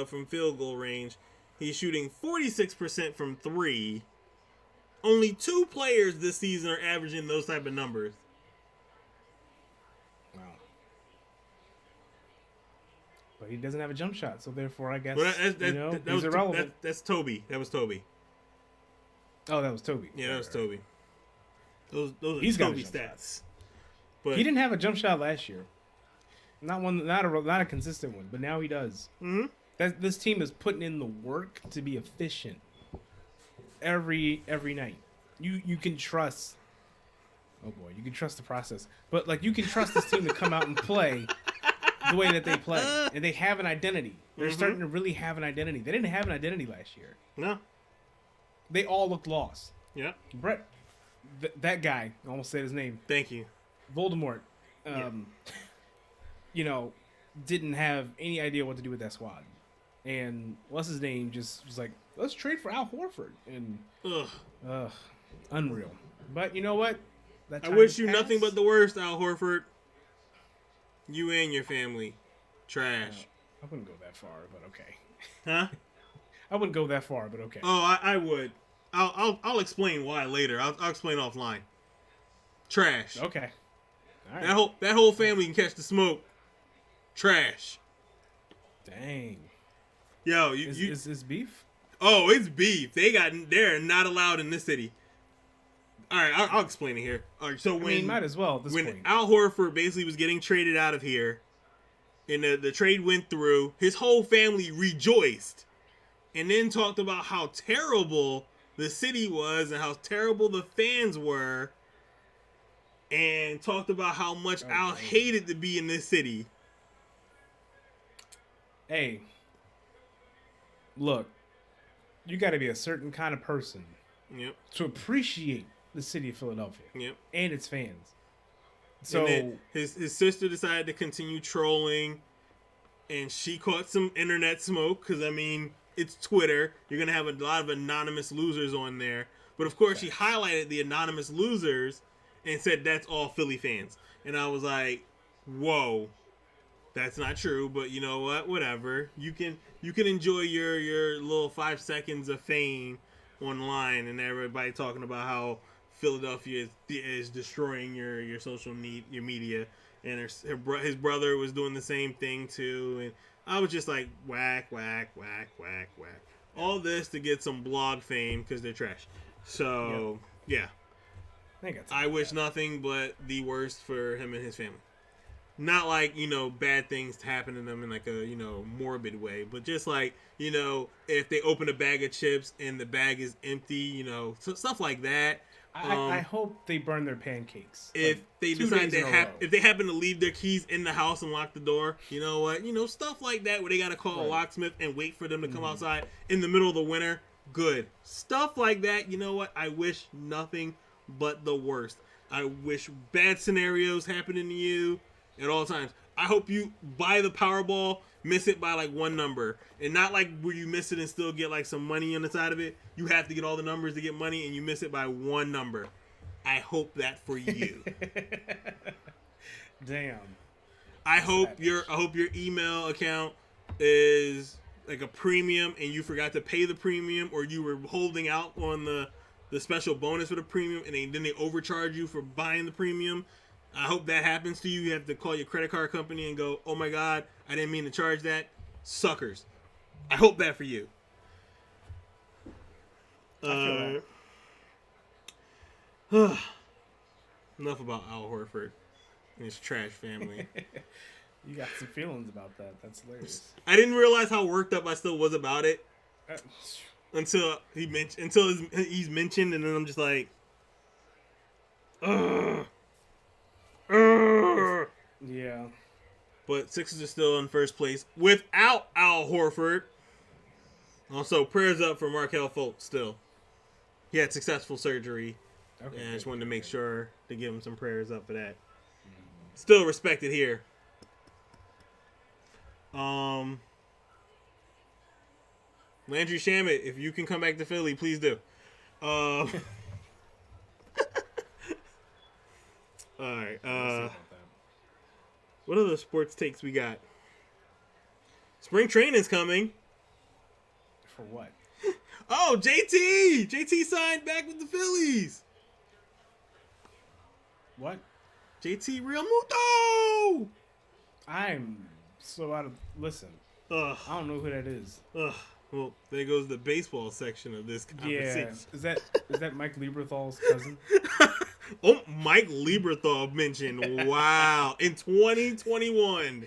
from field goal range. He's shooting 46% from 3. Only 2 players this season are averaging those type of numbers. Wow. But he doesn't have a jump shot, so therefore I guess he's irrelevant. That's Toby. That was Toby. Oh, that was Toby. Yeah, that was Toby. Those are He's Toby stats. But he didn't have a jump shot last year. Not a consistent one, but now he does. Mm-hmm. This team is putting in the work to be efficient every night. You can trust. Oh boy, you can trust the process, but like you can trust this team to come out and play the way that they play, and they have an identity. They're starting to really have an identity. They didn't have an identity last year. No. They all looked lost. Yeah. Brett, that guy, I almost said his name. Thank you. Voldemort. Didn't have any idea what to do with that squad. And what's his name just was like, let's trade for Al Horford. And unreal. But you know what? I wish you nothing but the worst, Al Horford. You and your family. Trash. I wouldn't go that far, but okay. Huh? I wouldn't go that far, but okay. Oh, I would. I'll explain why later. I'll explain offline. Trash. Okay. All right. That whole family can catch the smoke. Trash. Dang. Yo, is this beef? Oh, it's beef. They're not allowed in this city. All right, I'll explain it here. All right, so might as well at this point. Al Horford basically was getting traded out of here, and the trade went through, his whole family rejoiced. and then talked about how terrible the city was and how terrible the fans were, and talked about how much Al hated to be in this city. Hey, look, you got to be a certain kind of person to appreciate the city of Philadelphia and its fans. So his sister decided to continue trolling, and she caught some internet smoke because, I mean, it's Twitter. You're going to have a lot of anonymous losers on there. But, of course, she highlighted the anonymous losers and said that's all Philly fans. And I was like, whoa, that's not true. But you know what? Whatever. You can enjoy your little 5 seconds of fame online and everybody talking about how Philadelphia is destroying your social your media, and his brother was doing the same thing too, and I was just like whack, whack, whack, whack, whack. All this to get some blog fame because they're trash. So yeah, I wish nothing but the worst for him and his family. Not like, bad things happen to them in like a, morbid way, but just like, if they open a bag of chips and the bag is empty, stuff like that. I hope they burn their pancakes. If they decide if they happen to leave their keys in the house and lock the door, you know what? Stuff like that where they got to call a locksmith and wait for them to come outside in the middle of the winter. Good. Stuff like that, you know what? I wish nothing but the worst. I wish bad scenarios happening to you at all times. I hope you buy the Powerball, miss it by like one number, and not like where you miss it and still get like some money on the side of it. You have to get all the numbers to get money, and you miss it by one number. I hope that for you. Damn. I hope your email account is like a premium, and you forgot to pay the premium, or you were holding out on the special bonus for the premium, and then they overcharge you for buying the premium. I hope that happens to you. You have to call your credit card company and go, oh my God, I didn't mean to charge that. Suckers. I hope that for you. Enough about Al Horford and his trash family. You got some feelings about that. That's hilarious. I didn't realize how worked up I still was about it until he's mentioned, and then I'm just like, ugh. Yeah. But Sixers are still in first place without Al Horford. Also, prayers up for Markelle Fultz still. He had successful surgery. Okay, and I just wanted to make sure to give him some prayers up for that. Still respected here. Landry Shamet, if you can come back to Philly, please do. Alright, what other sports takes we got? Spring training's coming. For what? Oh, JT! JT signed back with the Phillies. What? JT Real Muto! I'm so out of... Listen. Ugh. I don't know who that is. Ugh. Well, there goes the baseball section of this conversation. Yeah. Is that Mike Lieberthal's cousin? Oh, Mike Lieberthal mentioned. Wow. In 2021.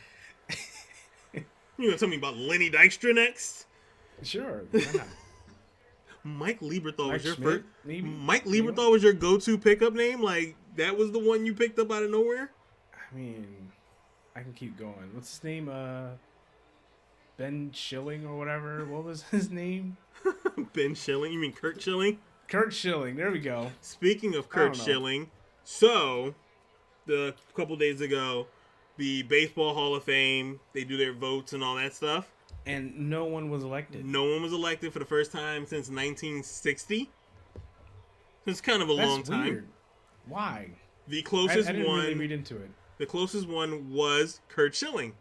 You gonna tell me about Lenny Dykstra next? Sure. Why not? Mike Lieberthal Mike was your Schmidt, first. maybe? Mike Lieberthal was your go-to pickup name? Like, that was the one you picked up out of nowhere? I mean, I can keep going. What's his name? Ben Schilling or whatever. What was his name? Ben Schilling? You mean Kurt Schilling? Kurt Schilling. There we go. Speaking of Kurt Schilling, so a couple days ago, the Baseball Hall of Fame, they do their votes and all that stuff. And no one was elected. No one was elected for the first time since 1960. It's kind of a long time. Weird. Why? The closest I didn't one. really read into it. The closest one was Kurt Schilling.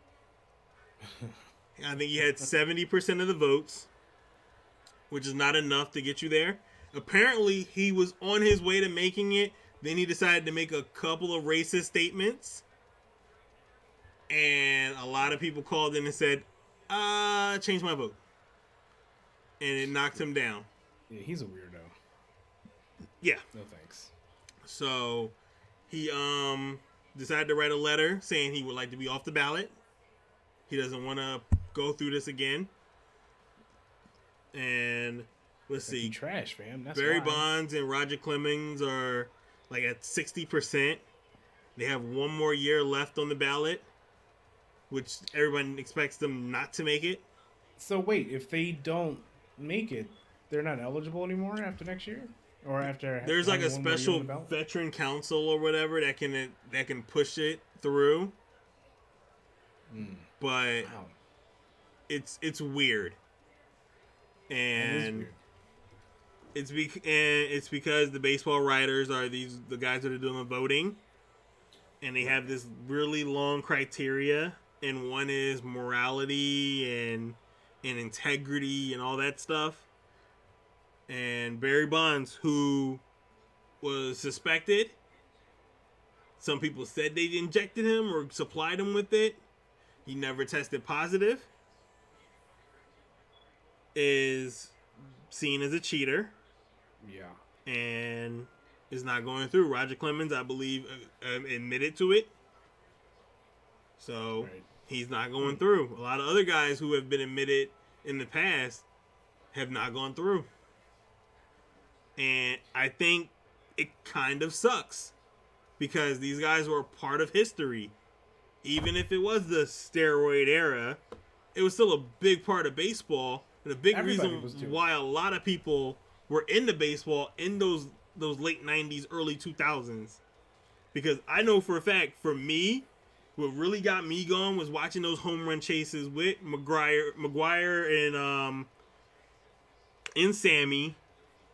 I think he had 70% of the votes, which is not enough to get you there. Apparently, he was on his way to making it. Then he decided to make a couple of racist statements. And a lot of people called in and said, change my vote. And it knocked him down. Yeah, he's a weirdo. Yeah. No thanks. So he decided to write a letter saying he would like to be off the ballot. He doesn't want to go through this again. And let's see, trash, fam. That's Barry why. Bonds and Roger Clemens are like at 60%. They have one more year left on the ballot, which everyone expects them not to make it. So wait, if they don't make it, they're not eligible anymore after next year, or after There's like a having one more year special on the ballot? veteran council or whatever that can push it through. But Wow. it's weird, That is and weird. it's because the baseball writers are the guys that are doing the voting, and they have this really long criteria, and one is morality and integrity and all that stuff. And Barry Bonds, who was suspected, some people said they injected him or supplied him with it. He never tested positive. Is seen as a cheater. Yeah. And is not going through. Roger Clemens, I believe, admitted to it. So Right. he's not going through. A lot of other guys who have been admitted in the past have not gone through. And I think it kind of sucks because these guys were part of history. Even if it was the steroid era, it was still a big part of baseball and a big Everybody reason was doing why a lot of people were into baseball in those late 90s, early 2000s. Because I know for a fact, for me, what really got me going was watching those home run chases with McGuire and Sammy,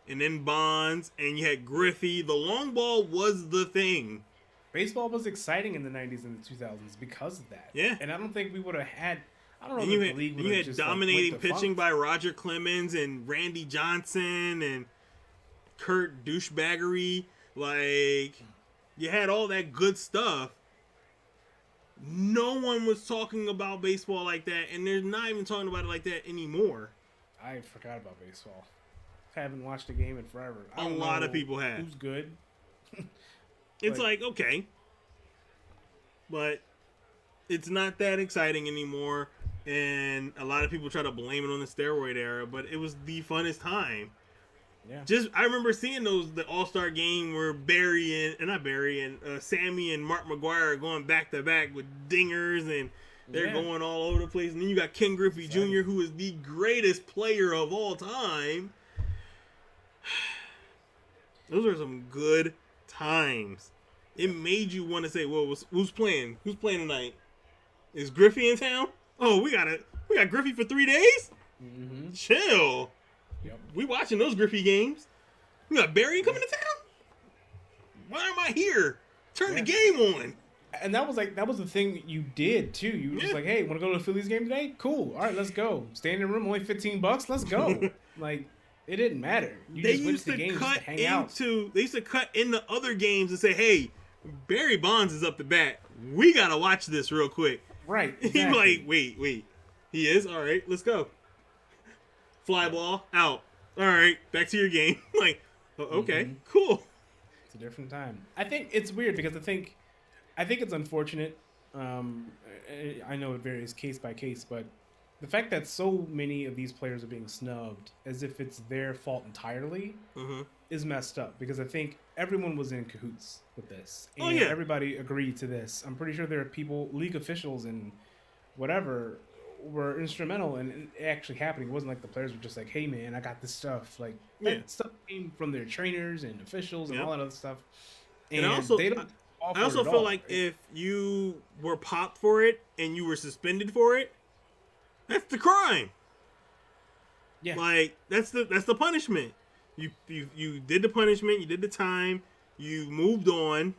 and then Bonds, and you had Griffey. The long ball was the thing. Baseball was exciting in the 90s and the 2000s because of that. Yeah. And I don't think we would have had. I don't know And if you the had, league would you have had just dominating like, pitching by Roger Clemens and Randy Johnson and Kurt Douchebaggery. Like, you had all that good stuff. No one was talking about baseball like that, and they're not even talking about it like that anymore. I forgot about baseball. Haven't watched a game in forever. I A don't lot know of people have. Who's good? It's like, okay. But it's not that exciting anymore. And a lot of people try to blame it on the steroid era, but it was the funnest time. Yeah. I remember seeing the All-Star game where Sammy and Mark McGuire are going back to back with dingers, and they're going all over the place. And then you got Ken Griffey Jr., who is the greatest player of all time. Those are some good times. It made you want to say, "Well, who's playing? Who's playing tonight? Is Griffey in town? Oh, we got Griffey for 3 days. Mm-hmm. Chill. Yep. We watching those Griffey games. We got Barry coming to town. Why am I here? Turn the game on." And that was the thing you did too. You were just like, "Hey, want to go to the Phillies game today? Cool. All right, let's go. Stay in the room, only $15. Let's go." Like, it didn't matter. They used to cut into other games and say, "Hey, Barry Bonds is up to bat. We gotta watch this real quick." Right. Exactly. He's like, wait. He is? All right, let's go. Fly ball, out. All right, back to your game. Like, okay, cool. It's a different time. I think it's weird because I think it's unfortunate. I know it varies case by case, but the fact that so many of these players are being snubbed as if it's their fault entirely is messed up, because I think everyone was in cahoots with this. And everybody agreed to this. I'm pretty sure there are people, league officials and whatever, were instrumental in it actually happening. It wasn't like the players were just like, "Hey man, I got this stuff." Like, that stuff came from their trainers and officials and all that other stuff. And also, they don't I also feel like if you were popped for it and you were suspended for it, that's the crime. Yeah. Like, that's the punishment. You did the punishment, you did the time, you moved on.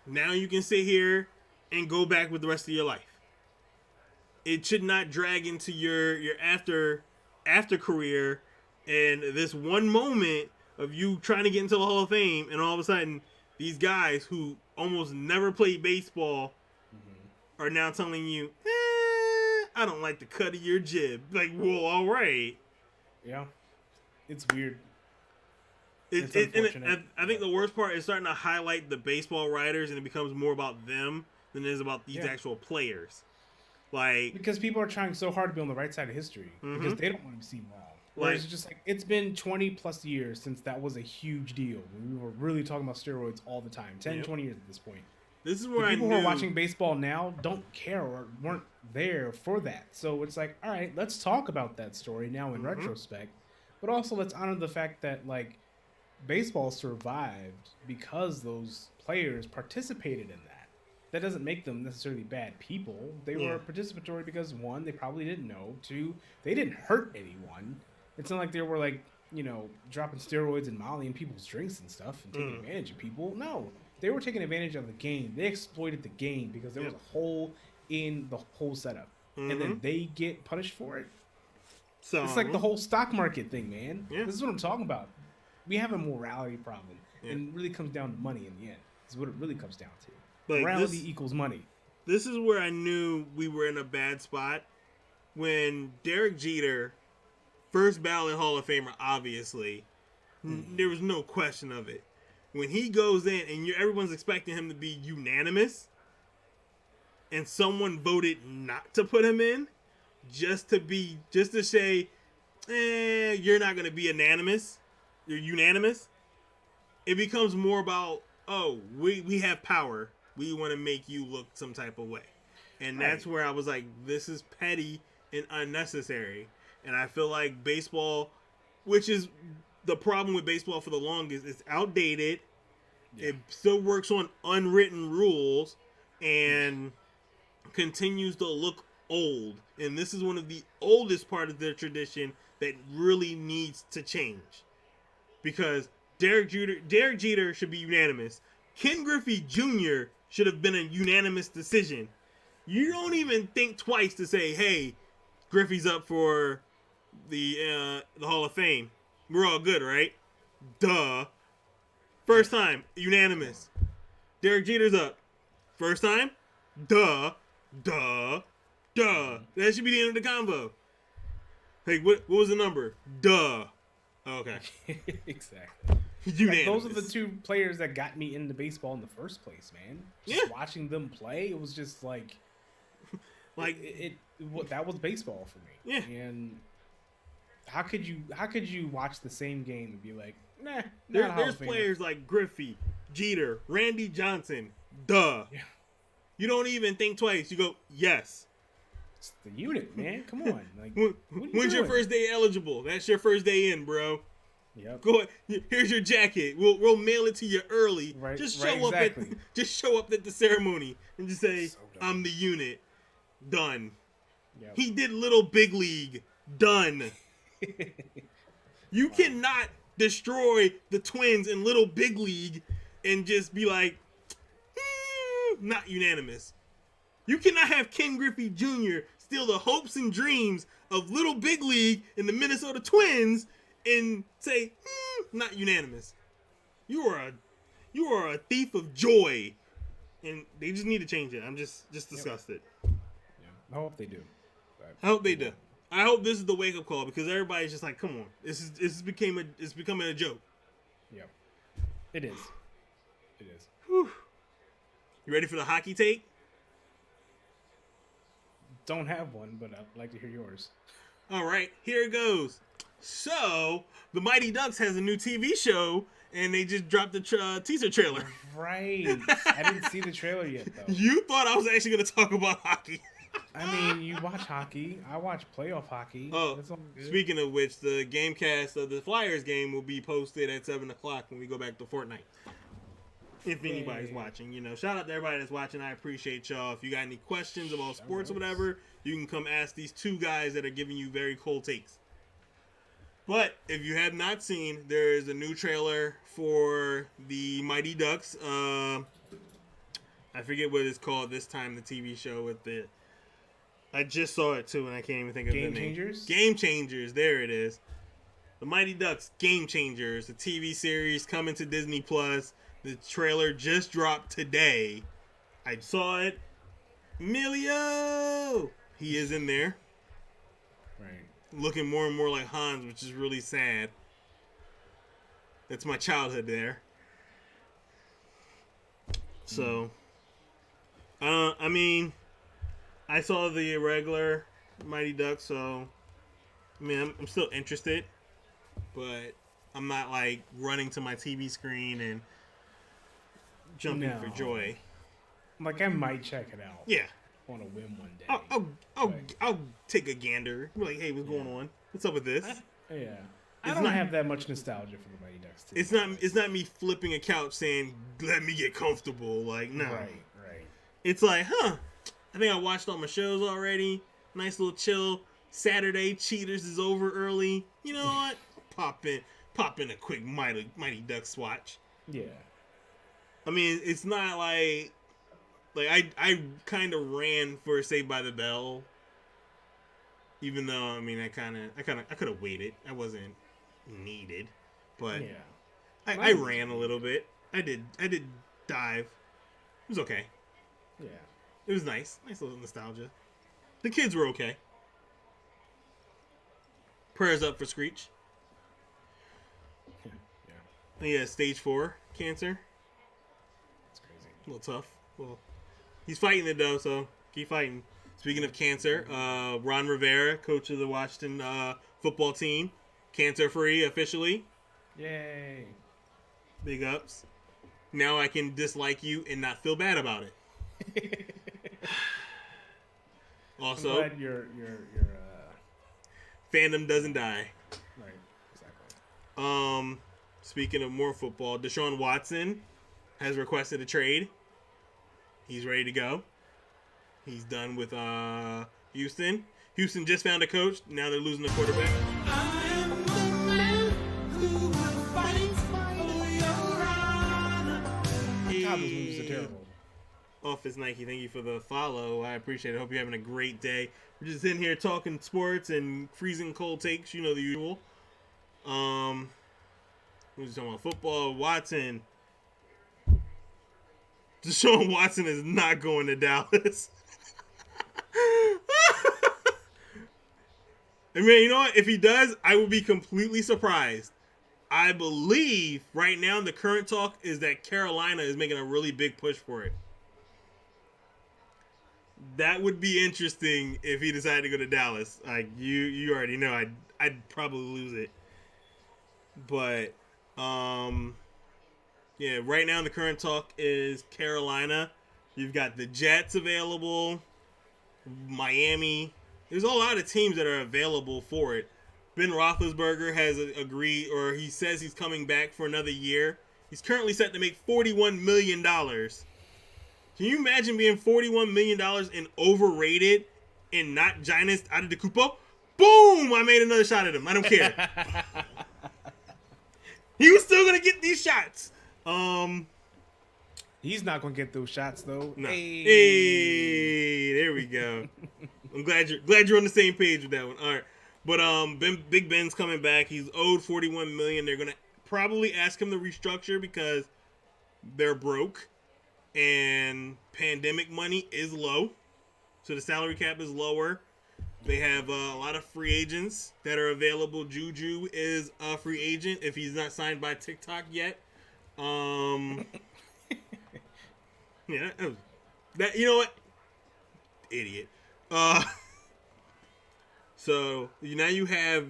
Now you can sit here and go back with the rest of your life. It should not drag into your after career, and this one moment of you trying to get into the Hall of Fame, and all of a sudden these guys who almost never played baseball are now telling you, "I don't like the cut of your jib." Like, well, all right. Yeah, it's weird. And I think the worst part is starting to highlight the baseball writers, and it becomes more about them than it is about these actual players. Like, because people are trying so hard to be on the right side of history because they don't want to be seen wrong. Whereas it's just like it's been 20 plus years since that was a huge deal. We were really talking about steroids all the time. 10, 20 years at this point. This is where the people who are watching baseball now don't care or weren't there for that. So it's like, all right, let's talk about that story now in retrospect. But also let's honor the fact that like baseball survived because those players participated in that. That doesn't make them necessarily bad people. They were participatory because one, they probably didn't know. Two, they didn't hurt anyone. It's not like they were like, you know, dropping steroids and Molly in people's drinks and stuff and taking advantage of people. No, they were taking advantage of the game. They exploited the game because there was a hole in the whole setup. And then they get punished for it. So it's like the whole stock market thing, man. Yeah. This is what I'm talking about. We have a morality problem. And it really comes down to money in the end. This is what it really comes down to. Like morality equals money. This is where I knew we were in a bad spot. When Derek Jeter, first ballot Hall of Famer, obviously, there was no question of it. When he goes in and everyone's expecting him to be unanimous, and someone voted not to put him in, just to say, you're not going to be unanimous, you're unanimous. It becomes more about, we have power. We want to make you look some type of way. And that's where I was like, this is petty and unnecessary. And I feel like baseball, which is the problem with baseball for the longest, it's outdated. Yeah. It still works on unwritten rules and continues to look old. And this is one of the oldest part of their tradition that really needs to change. Because Derek Jeter should be unanimous. Ken Griffey Jr. should have been a unanimous decision. You don't even think twice to say, hey, Griffey's up for the Hall of Fame. We're all good, right? Duh. First time, unanimous. Derek Jeter's up. First time? Duh. That should be the end of the convo. Hey, what was the number? Duh. Okay. Exactly. Like, those are the two players that got me into baseball in the first place, man. Just watching them play, it was just like that was baseball for me. Yeah. And how could you watch the same game and be like, nah? There's players like Griffey, Jeter, Randy Johnson. Duh. Yeah. You don't even think twice. You go, yes. It's the unit, man. Come on. Like, when's your first day eligible? That's your first day in, bro. Yep. Go ahead. Here's your jacket. We'll mail it to you early. Right, just show up at the ceremony and just say, I'm the unit. Done. Yep. He did Little Big League. Done. You cannot destroy the Twins in Little Big League and just be like, not unanimous. You cannot have Ken Griffey Jr. steal the hopes and dreams of Little Big League in the Minnesota Twins and say, not unanimous. You are a thief of joy. And they just need to change it. I'm just disgusted. Yeah. I hope they do. I hope they do. I hope this is the wake up call because everybody's just like, come on. It's becoming a joke. Yep. It is. Whew. You ready for the hockey take? Don't have one, but I'd like to hear yours. All right, here it goes. So, the Mighty Ducks has a new TV show, and they just dropped the teaser trailer. Right. I didn't see the trailer yet, though. You thought I was actually going to talk about hockey. I mean, you watch hockey. I watch playoff hockey. Oh, speaking of which, the Gamecast of the Flyers game will be posted at 7 o'clock when we go back to Fortnite. If anybody's watching, shout out to everybody that's watching. I appreciate y'all. If you got any questions about sports or whatever, you can come ask these two guys that are giving you very cool takes. But if you have not seen, there is a new trailer for the Mighty Ducks. I forget what it's called this time, the TV show with the... I just saw it too, and I can't even think of the name. Game Changers? Game Changers, there it is. The Mighty Ducks Game Changers, the TV series coming to Disney+. The trailer just dropped today. I saw it. Emilio! He is in there. Right. Looking more and more like Hans, which is really sad. That's my childhood there. So, I mean, I saw the regular Mighty Ducks, so I mean, I'm still interested, but I'm not like running to my TV screen and jumping for joy. Like, I might check it out. Yeah. On a whim one day. I'll take a gander. Be like, hey, what's going on? What's up with this? I don't have that much nostalgia for the Mighty Ducks 2. It's not me flipping a couch saying, let me get comfortable. Like, no. Right. It's like, I think I watched all my shows already. Nice little chill. Saturday, Cheaters is over early. You know what? Pop in a quick Mighty Ducks watch. Yeah. I mean, it's not like I kind of ran for Saved by the Bell. Even though, I mean, I could have waited. I wasn't needed, but I ran a little bit. I did dive. It was okay. Yeah. It was nice. Nice little nostalgia. The kids were okay. Prayers up for Screech. Yeah, stage 4 cancer. That's crazy. A little tough. Well, he's fighting it though, so keep fighting. Speaking of cancer, Ron Rivera, coach of the Washington football team, cancer-free officially. Yay. Big ups. Now I can dislike you and not feel bad about it. Also, I'm glad your fandom doesn't die. Right, exactly. Speaking of more football, Deshaun Watson has requested a trade. He's ready to go. He's done with Houston. Houston just found a coach. Now they're losing the quarterback. I am the man who will fight for your honor. God, those movies are terrible. Office Nike, thank you for the follow. I appreciate it. Hope you're having a great day. We're just in here talking sports and freezing cold takes. You know the usual. We're just talking about football. Watson. Deshaun Watson is not going to Dallas. I mean, you know what? If he does, I will be completely surprised. I believe right now the current talk is that Carolina is making a really big push for it. That would be interesting if he decided to go to Dallas. Like you already know, I'd probably lose it. But yeah, right now the current talk is Carolina. You've got the Jets available, Miami. There's a lot of teams that are available for it. Ben Roethlisberger has agreed, or he says he's coming back for another year. He's currently set to make $41 million. Can you imagine being $41 million and overrated and not Giannis Antetokounmpo? Boom! I made another shot at him. I don't care. He was still going to get these shots. He's not going to get those shots, though. No. Hey, there we go. I'm glad you're on the same page with that one. All right. But Big Ben's coming back. He's owed $41 million. They're going to probably ask him to restructure because they're broke. And pandemic money is low. So the salary cap is lower. They have a lot of free agents that are available. Juju is a free agent if he's not signed by TikTok yet. Yeah, that you know what? Idiot. So now you have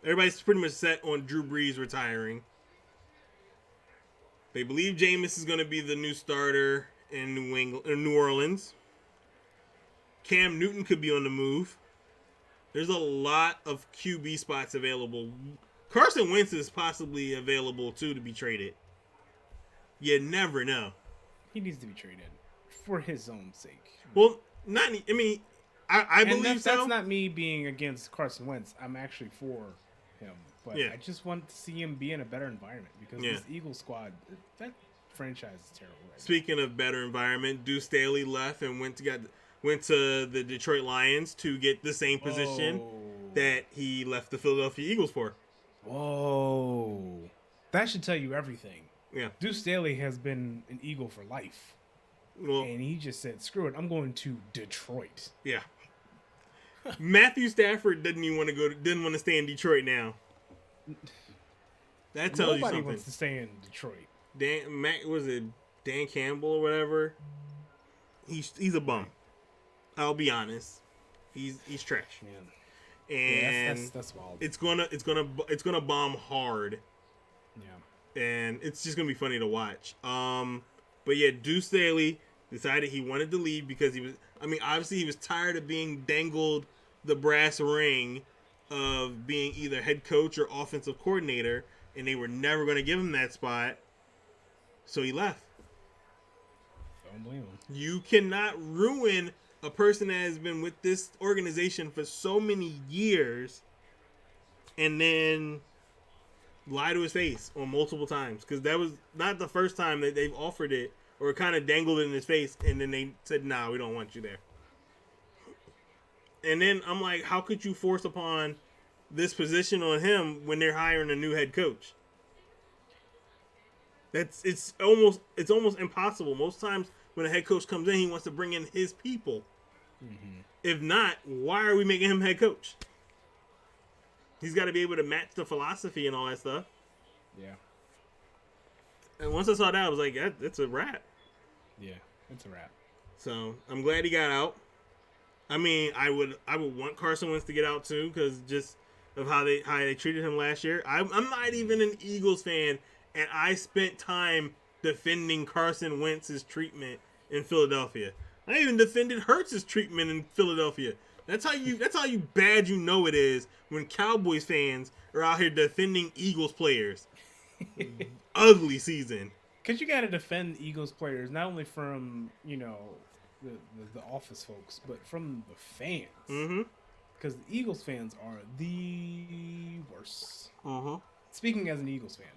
everybody's pretty much set on Drew Brees retiring. They believe Jameis is going to be the new starter in New Orleans. Cam Newton could be on the move. There's a lot of QB spots available. Carson Wentz is possibly available too to be traded. You never know. He needs to be traded for his own sake. Well, I believe so. That's not me being against Carson Wentz. I'm actually for him. But I just want to see him be in a better environment because this Eagles squad, that franchise is terrible. Right Speaking of better environment, Deuce Staley left and went to the Detroit Lions to get the same position that he left the Philadelphia Eagles for. Whoa. That should tell you everything. Yeah. Deuce Staley has been an Eagle for life. Well, and he just said, screw it, I'm going to Detroit. Yeah. Matthew Stafford didn't want to stay in Detroit now. That tells you something. Nobody wants to stay in Detroit. Dan Campbell or whatever? He's a bum. I'll be honest. He's trash. Yeah. and that's wild. it's gonna bomb hard. Yeah, and it's just gonna be funny to watch. But yeah, Deuce Staley decided he wanted to leave because obviously he was tired of being dangled the brass ring of being either head coach or offensive coordinator, and they were never going to give him that spot, so he left. Don't blame him. You cannot ruin a person that has been with this organization for so many years and then lie to his face on multiple times, because that was not the first time that they've offered it or kind of dangled it in his face, and then they said, "Nah, we don't want you there." And then I'm like, how could you force upon this position on him when they're hiring a new head coach? It's almost impossible. Most times when a head coach comes in, he wants to bring in his people. Mm-hmm. If not, why are we making him head coach? He's got to be able to match the philosophy and all that stuff. Yeah. And once I saw that, I was like, that's a wrap. Yeah, it's a wrap. So I'm glad he got out. I would want Carson Wentz to get out too, because just of how they treated him last year. I'm not even an Eagles fan, and I spent time defending Carson Wentz's treatment in Philadelphia. I even defended Hurts's treatment in Philadelphia. That's how you bad you know it is when Cowboys fans are out here defending Eagles players. Ugly season. Because you got to defend Eagles players not only from the office folks, but from the fans. Mm-hmm. Because the Eagles fans are the worst. Mm-hmm. Speaking as an Eagles fan,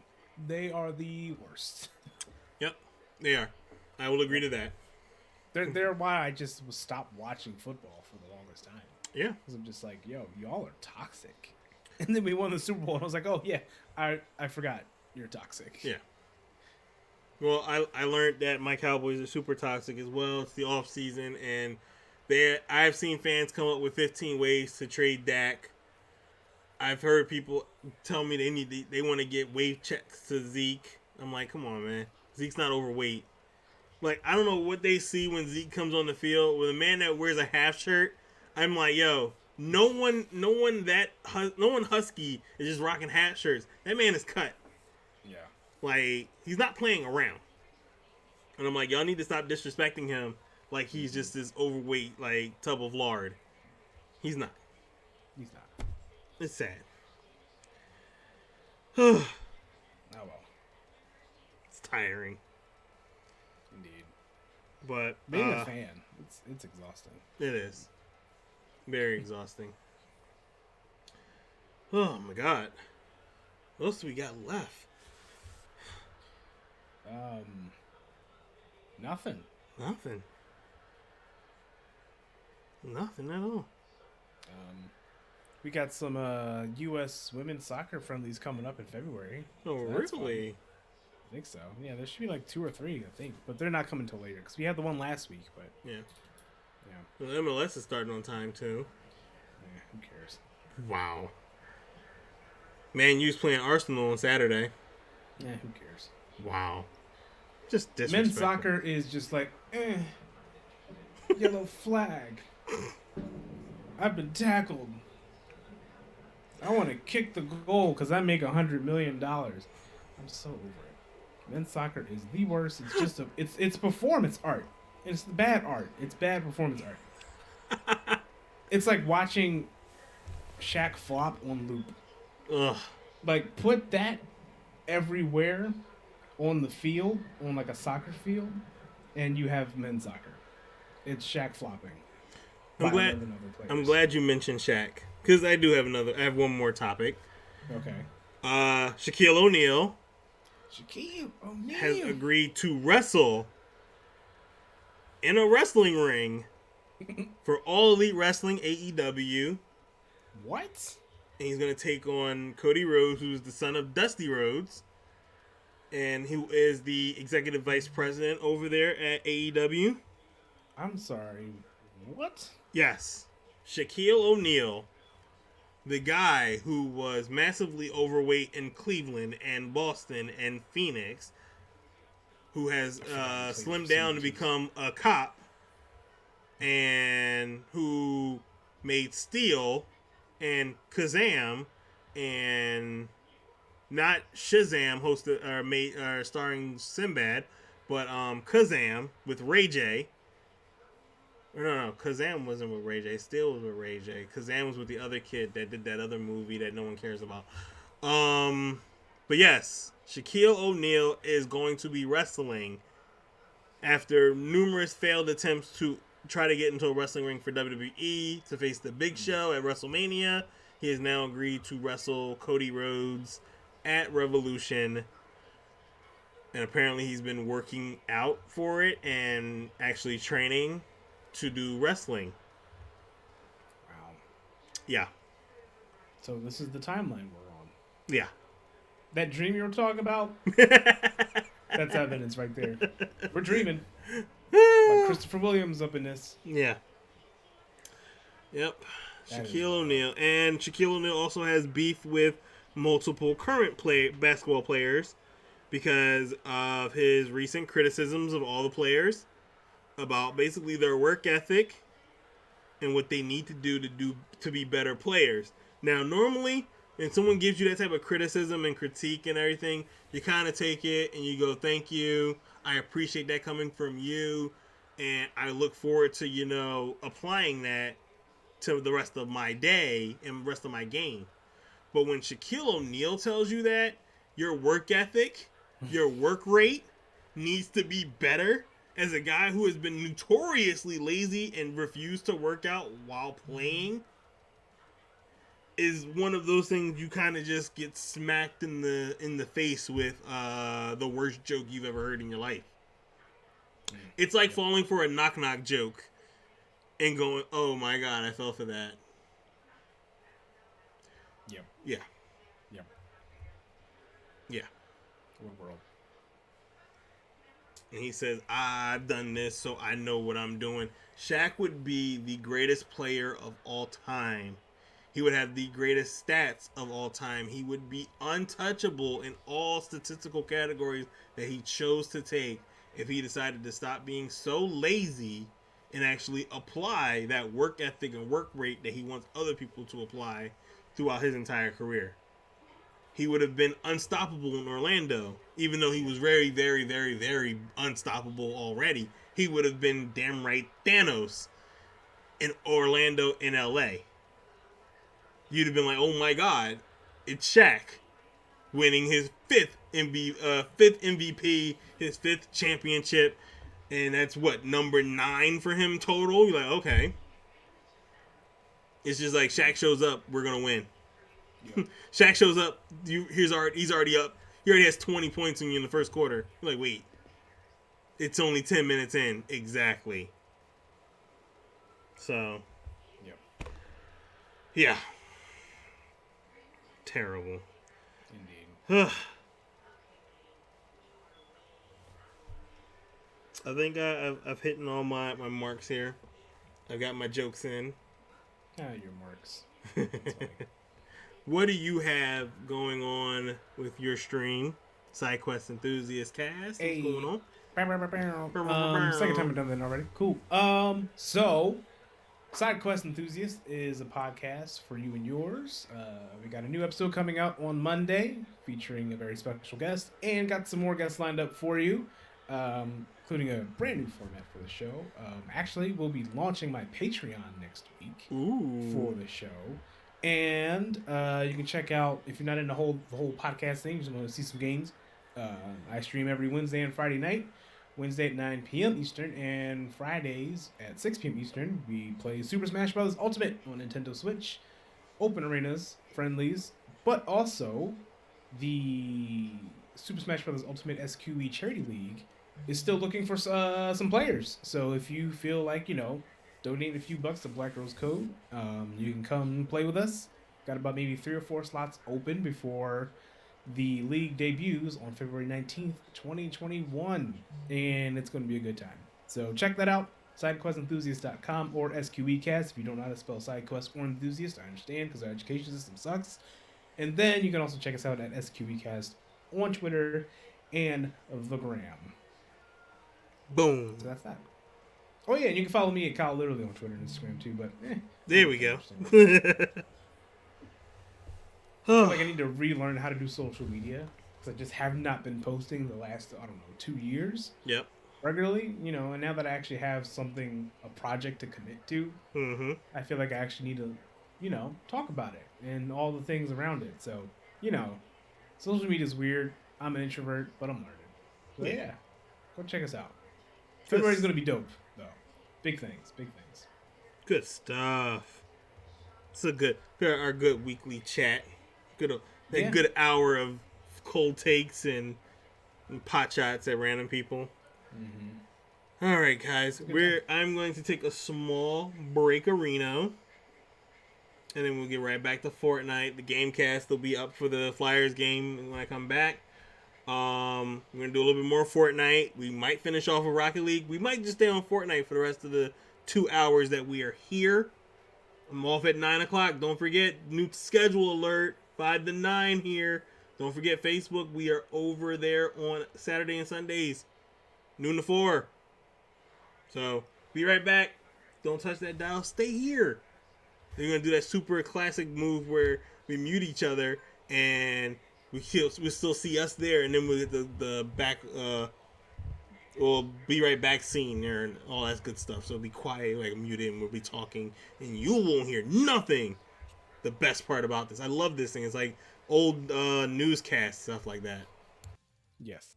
they are the worst. Yep, they are. I will agree to that. They're why I just stopped watching football for the longest time. Yeah. Because I'm just like, yo, y'all are toxic. And then we won the Super Bowl, and I was like, oh, yeah, I forgot you're toxic. Yeah. Well, I learned that my Cowboys are super toxic as well. It's the off season, and I've seen fans come up with 15 ways to trade Dak. I've heard people tell me they want to get wave checks to Zeke. I'm like, come on, man. Zeke's not overweight. Like, I don't know what they see when Zeke comes on the field with a man that wears a half shirt. I'm like, yo, no one husky is just rocking half shirts. That man is cut. Yeah. Like, he's not playing around. And I'm like, y'all need to stop disrespecting him like he's just this overweight, like, tub of lard. He's not. He's not. It's sad. Oh, well. It's tiring. Indeed. But being a fan, it's exhausting. It is. Very exhausting. Oh, my God. What else do we got left? Nothing. Nothing at all. We got some U.S. women's soccer friendlies coming up in February. Oh, so really? I think so. Yeah, there should be like 2 or 3, I think. But they're not coming till later because we had the one last week. But Yeah. yeah. Well, MLS is starting on time, too. Yeah, who cares? Wow. Man U's playing Arsenal on Saturday. Yeah, who cares? Wow. Just disrespectful. Men's soccer is just like, yellow flag. I've been tackled. I want to kick the goal because I make $100 million. I'm so over it. Men's soccer is the worst. It's just it's performance art. It's bad art. It's bad performance art. It's like watching Shaq flop on loop. Ugh. Like, put that everywhere on the field, on like a soccer field, and you have men's soccer. It's Shaq flopping. I'm glad you mentioned Shaq, because I have one more topic. Okay. Shaquille O'Neal Shaquille has agreed to wrestle in a wrestling ring for All Elite Wrestling AEW. What? And he's going to take on Cody Rhodes, who's the son of Dusty Rhodes, and who is the executive vice president over there at AEW. I'm sorry. What? Yes. Shaquille O'Neal, the guy who was massively overweight in Cleveland and Boston and Phoenix, who has slimmed down to become a cop, and who made Steel and Kazam, and not Shazam hosted or starring Sinbad, but Kazam with Ray J. No, Kazam wasn't with Ray J. Still was with Ray J. Kazam was with the other kid that did that other movie that no one cares about. But yes, Shaquille O'Neal is going to be wrestling after numerous failed attempts to try to get into a wrestling ring for WWE to face the Big Show at WrestleMania. He has now agreed to wrestle Cody Rhodes at Revolution. And apparently he's been working out for it and actually training to do wrestling. Wow. Yeah. So this is the timeline we're on. Yeah. That dream you were talking about? That's evidence right there. We're dreaming. Like Christopher Williams up in this. Yeah. Yep. Shaquille O'Neal. And Shaquille O'Neal also has beef with multiple current basketball players because of his recent criticisms of all the players about basically their work ethic and what they need to do to be better players. Now, normally, when someone gives you that type of criticism and critique and everything, you kind of take it and you go, thank you. I appreciate that coming from you. And I look forward to, applying that to the rest of my day and the rest of my game. But when Shaquille O'Neal tells you that your work ethic, your work rate needs to be better as a guy who has been notoriously lazy and refused to work out while playing, is one of those things you kind of just get smacked in the face with the worst joke you've ever heard in your life. It's like falling for a knock-knock joke and going, oh my god, I fell for that. Yep. Yeah. Yep. Yeah. What world? And he says, I've done this, so I know what I'm doing. Shaq would be the greatest player of all time. He would have the greatest stats of all time. He would be untouchable in all statistical categories that he chose to take if he decided to stop being so lazy and actually apply that work ethic and work rate that he wants other people to apply throughout his entire career. He would have been unstoppable in Orlando, even though he was very, very, very, very unstoppable already. He would have been damn right Thanos in Orlando and LA. You'd have been like, oh my god, it's Shaq winning his fifth MVP, his fifth championship, and that's number 9 for him total. You're like, okay. It's just like Shaq shows up, we're gonna win. Yep. Shaq shows up, he's already up. He already has 20 points in you in the first quarter. You're like, wait, it's only 10 minutes in. Exactly. So, yep. Yeah. Terrible. Indeed. I think I've hit all my marks here. I've got my jokes in. Your marks. What do you have going on with your stream? SideQuest Enthusiast Cast? What's going on? Second time I've done that already. Cool. So SideQuest Enthusiast is a podcast for you and yours. We got a new episode coming out on Monday featuring a very special guest, and got some more guests lined up for you, including a brand new format for the show. Actually, we'll be launching my Patreon next week for the show. And you can check out, if you're not in the whole podcast thing, you just want to see some games. I stream every Wednesday and Friday night. Wednesday at 9 p.m. Eastern, and Fridays at 6 p.m. Eastern, we play Super Smash Bros. Ultimate on Nintendo Switch, open arenas, friendlies, but also the Super Smash Bros. Ultimate SQE Charity League is still looking for some players. So if you feel like, donate a few bucks to Black Rose Code, you can come play with us. Got about maybe 3 or 4 slots open before the league debuts on February 19th, 2021, and it's going to be a good time. So check that out, SideQuestEnthusiast.com or SQEcast. If you don't know how to spell SideQuest or Enthusiast, I understand because our education system sucks. And then you can also check us out at SQEcast on Twitter and the Gram. Boom. So that's that. Oh yeah, and you can follow me at KyleLiterally on Twitter and Instagram too, but there we go. I feel like I need to relearn how to do social media because I just have not been posting the last, I don't know, 2 years Yep. regularly. And now that I actually have a project to commit to, Mm-hmm. I feel like I actually need to, talk about it and all the things around it. So, you know, social media is weird. I'm an introvert, but I'm learning. So yeah, go check us out. February's gonna be dope, though. Big things, big things. Good stuff. It's our good weekly chat. A Yeah. good hour of cold takes and pot shots at random people. All right, guys. I'm going to take a small break, Reno, and then we'll get right back to Fortnite. The Gamecast will be up for the Flyers game when I come back. We're gonna do a little bit more Fortnite. We might finish off with Rocket League. We might just stay on Fortnite for the rest of the 2 hours that we are here. I'm off at 9 o'clock. Don't forget, new schedule alert, 5 to 9 here. Don't forget Facebook. We are over there on Saturday and Sundays, noon to 4. So, be right back. Don't touch that dial. Stay here. We're going to do that super classic move where we mute each other and we still see us there, and then we'll get the back, we'll be right back scene there and all that good stuff. So be quiet, like muted, and we'll be talking, and you won't hear nothing. The best part about this, I love this thing. It's like old newscast stuff like that. Yes.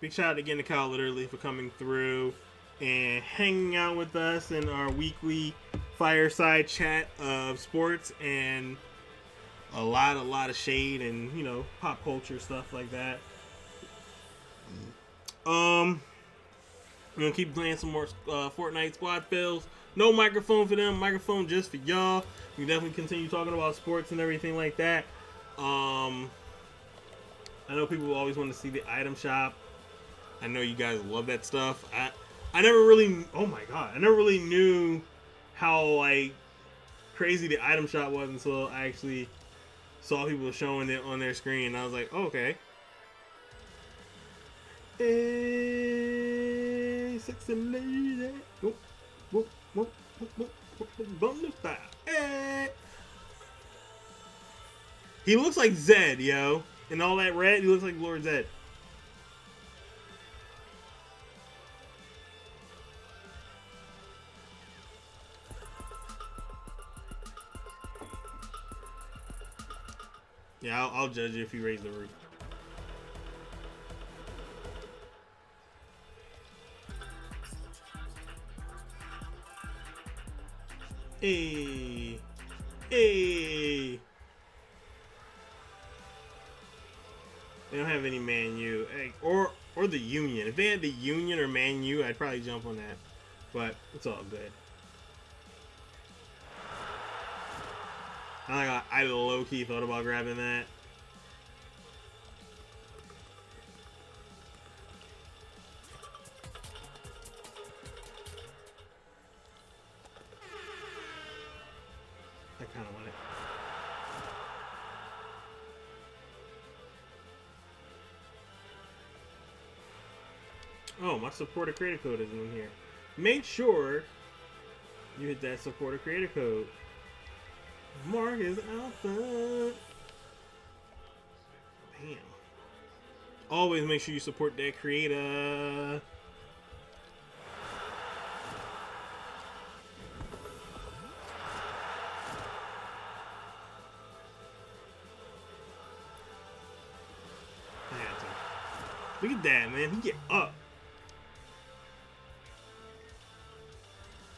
big shout out again to KyleLiterally for coming through and hanging out with us in our weekly fireside chat of sports and a lot of shade and, you know, pop culture stuff like that. We're gonna keep playing some more Fortnite squad fills. No microphone for them, microphone just for y'all. We definitely continue talking about sports and everything like that. I know people always want to see the item shop. I know you guys love that stuff. I never really, oh my god, I never really knew how like crazy the item shop was until I actually saw people showing it on their screen. And I was like, oh, okay. Hey, sexy lady. Whoop, whoop, whoop, whoop, whoop, whoop, bum style. Hey. He looks like Zed, yo. In all that red, he looks like Lord Zed. Yeah, I'll judge you if you raise the roof. Hey. Hey. They don't have any Man U. Hey, or the Union. If they had the Union or Man U, I'd probably jump on that. But it's all good. I low-key thought about grabbing that. I kind of want it. Oh, my supporter creator code isn't in here. Make sure you hit that supporter creator code. Marcus Alford. Damn. Always make sure you support that creator. I had to. Look at that, man. He get up.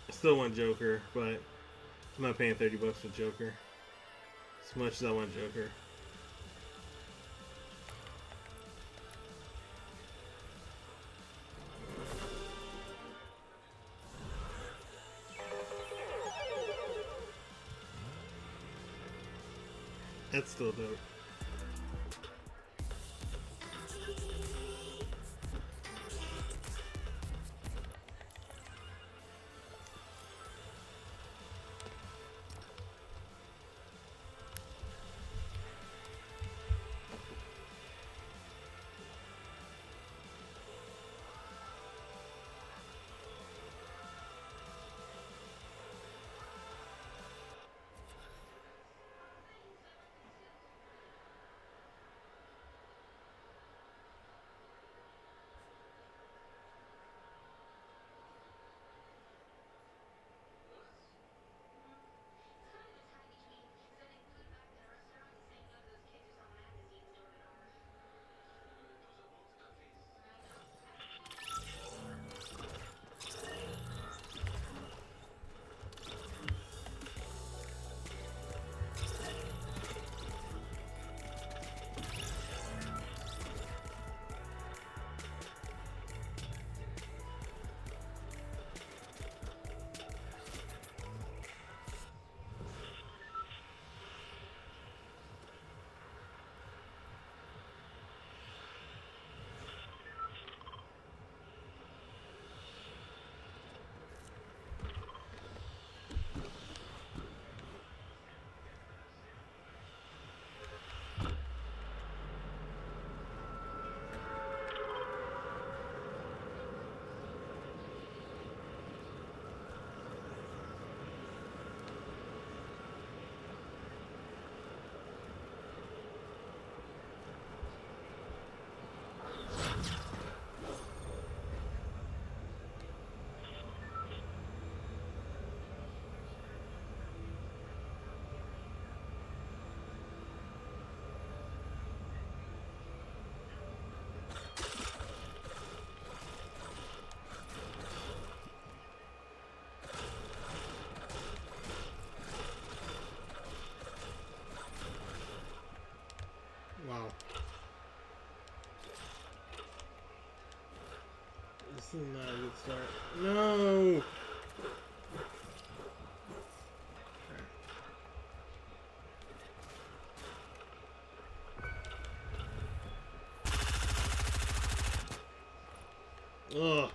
I still want Joker, but I'm not paying $30 for Joker. As much as I want Joker. That's still dope. This is not a good start. No! Ugh.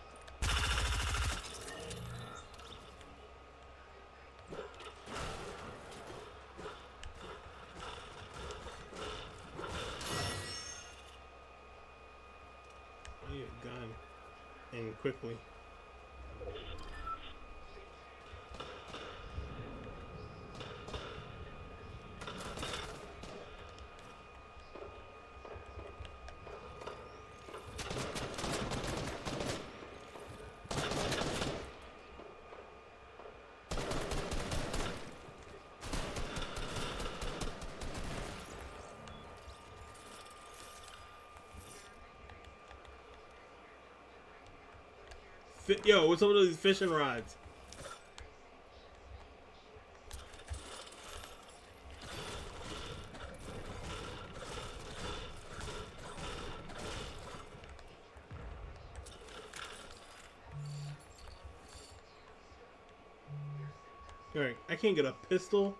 I need a gun. And quickly. Yo, what's up with these fishing rods? Alright, I can't get a pistol.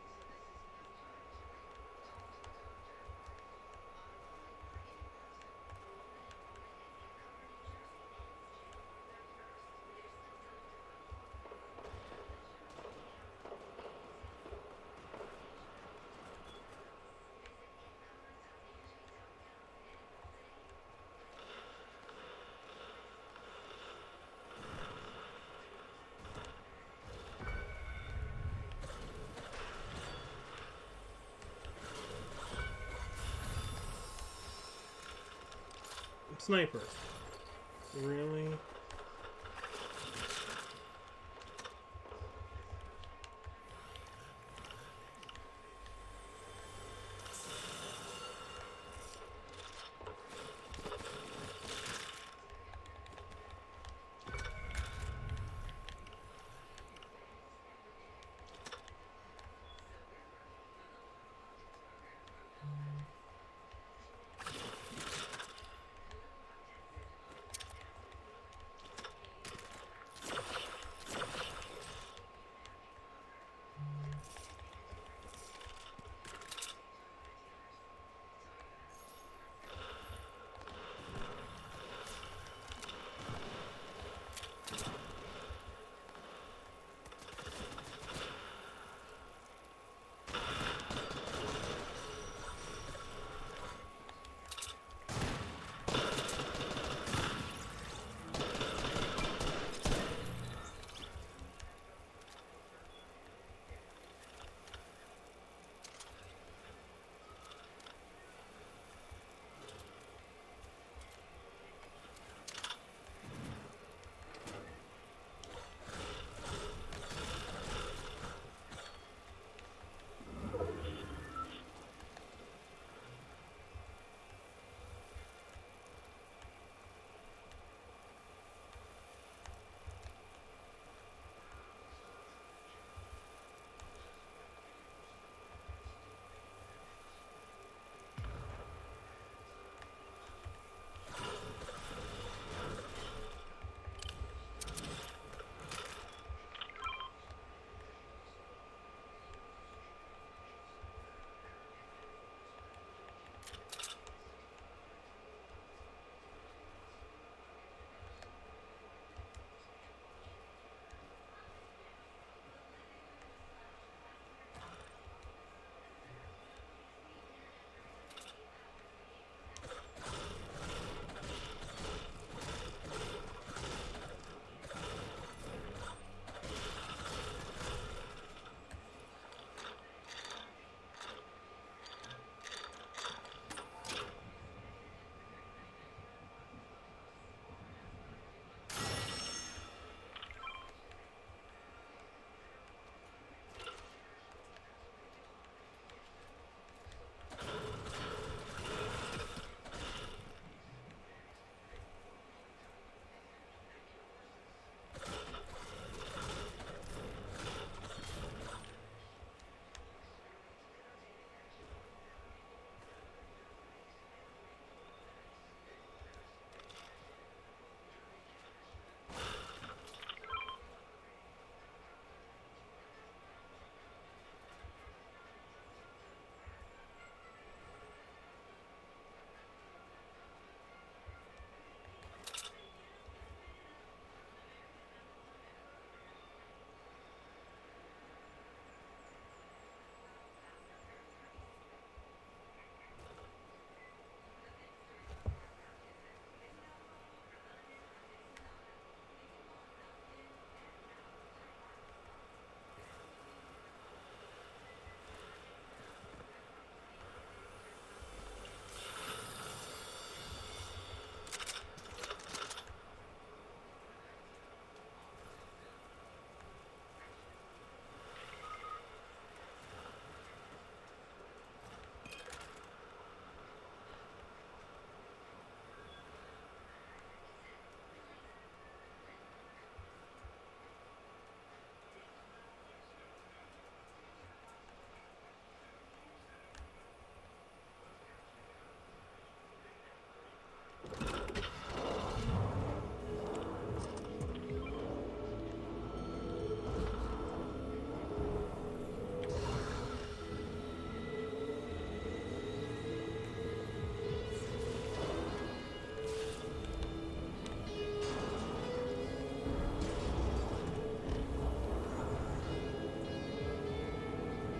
Sniper. Really?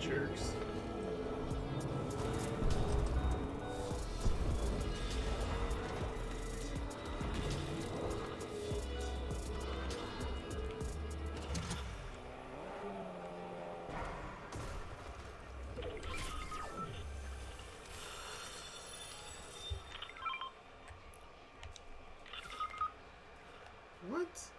Jerks. What?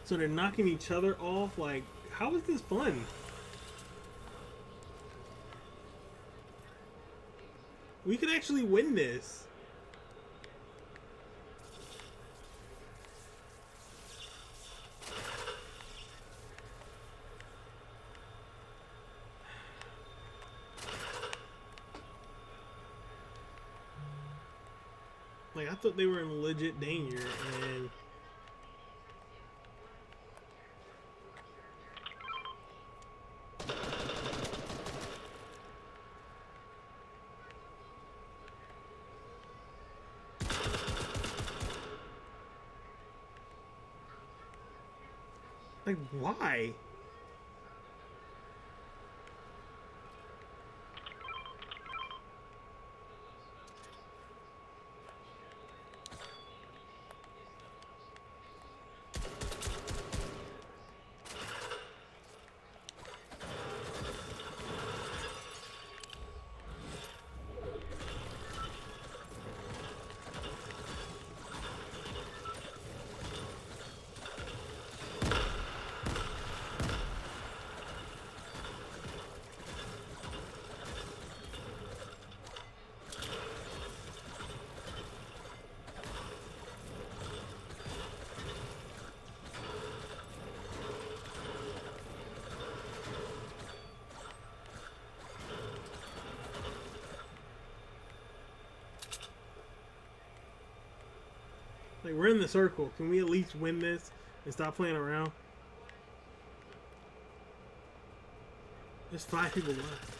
So they're knocking each other off. Like, how is this fun? We could actually win this. Like, I thought they were in legit danger, and like, why? Like, we're in the circle. Can we at least win this and stop playing around? There's 5 people left.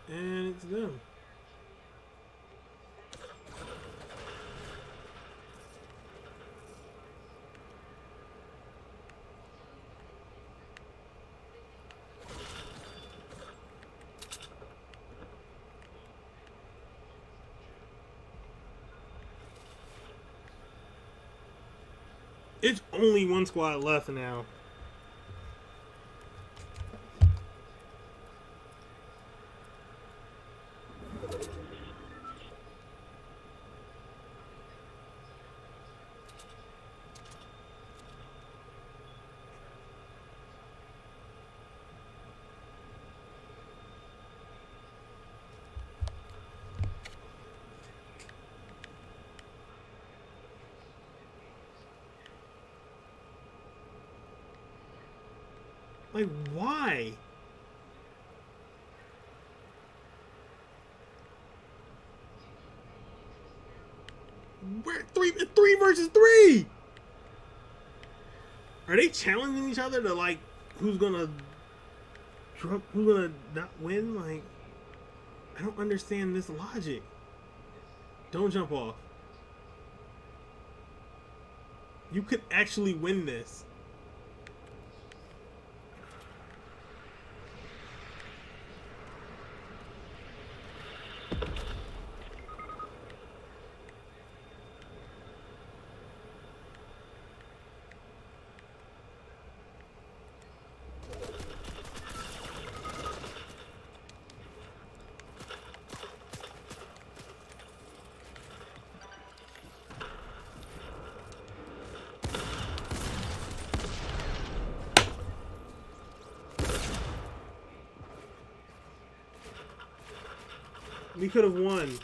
And it's them. It's only one squad left now. Like, why? We're three versus 3. Are they challenging each other to, like, who's gonna not win? Like, I don't understand this logic. Don't jump off. You could actually win this. We could have won.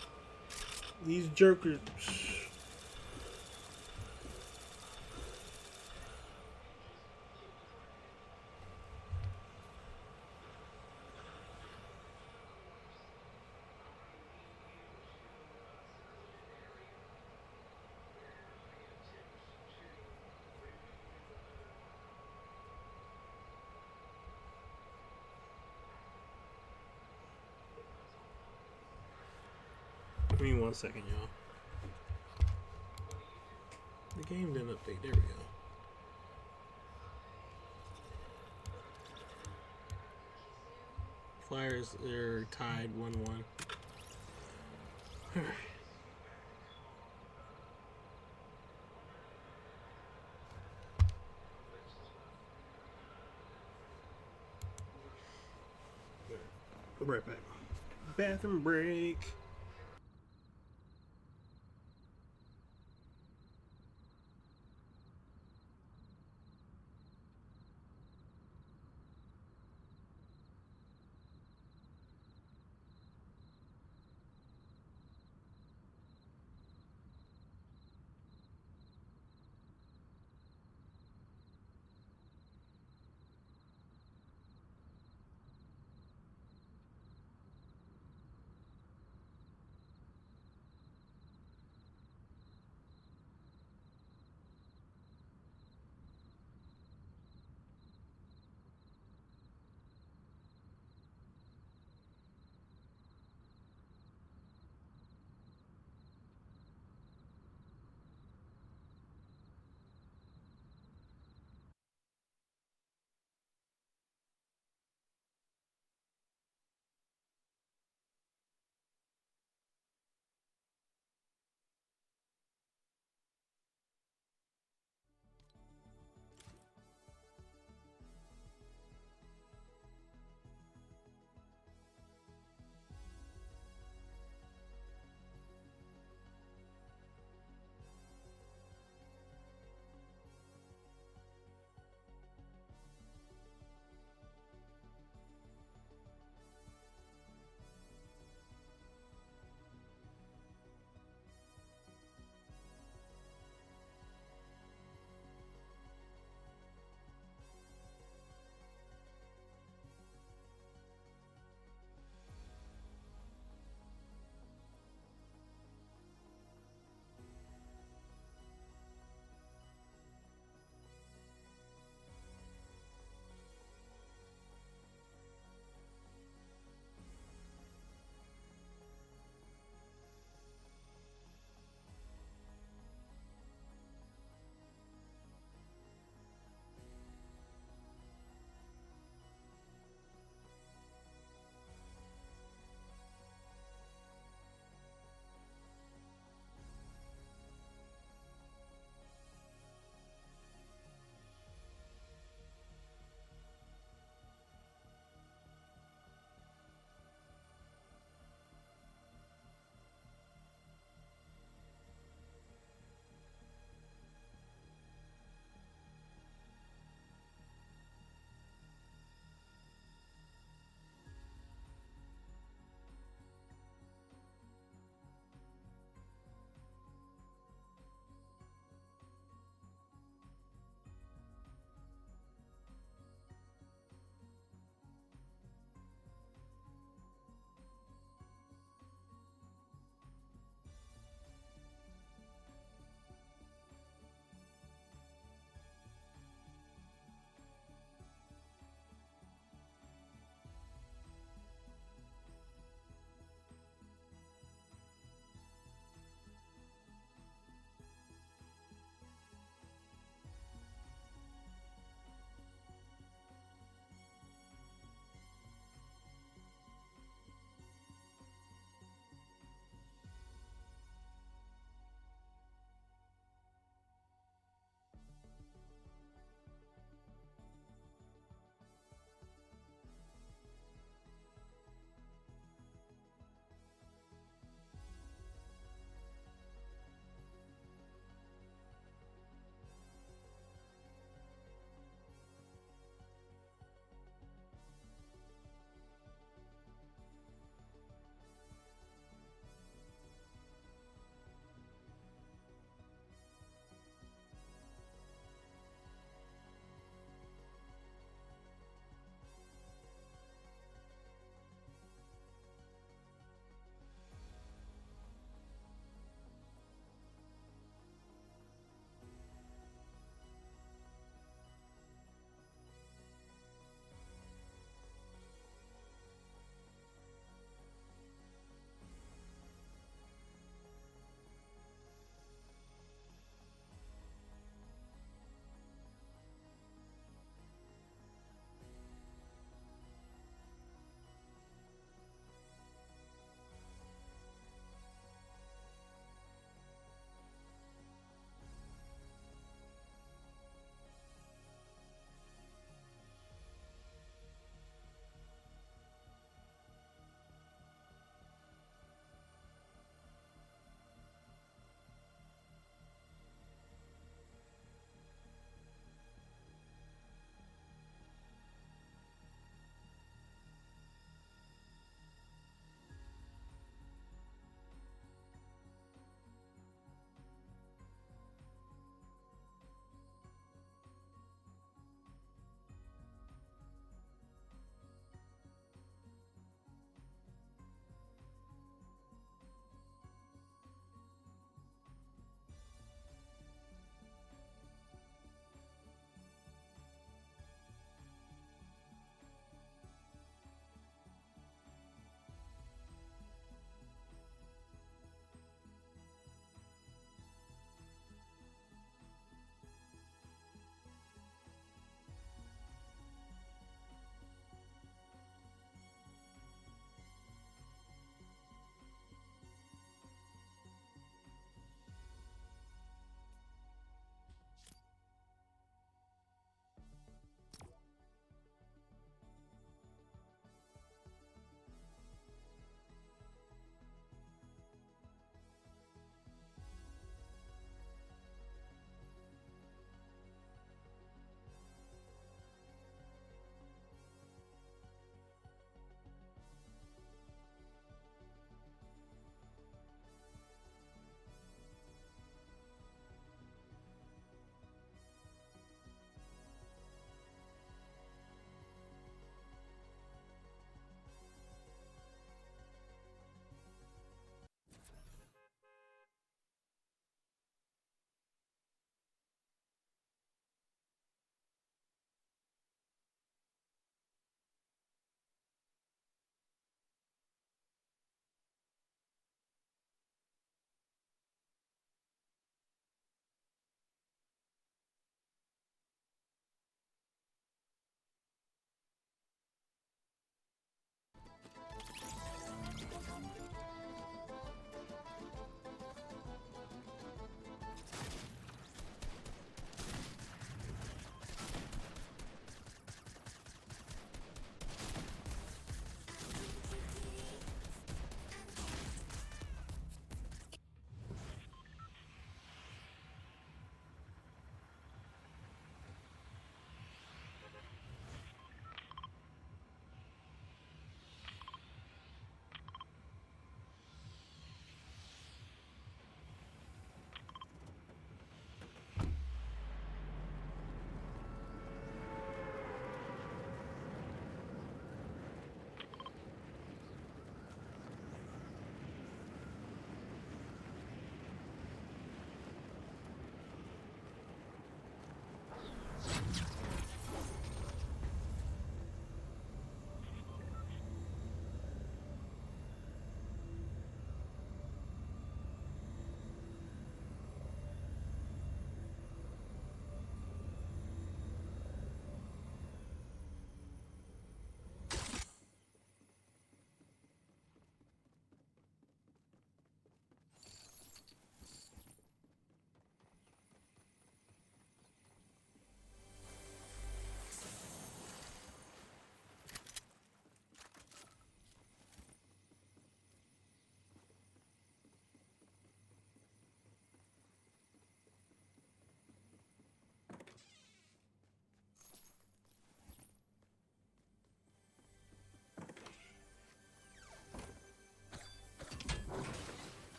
These jerkers. Give me 1 second, y'all. The game didn't update. There we go. Flyers are tied 1-1. Be right back. Bathroom break.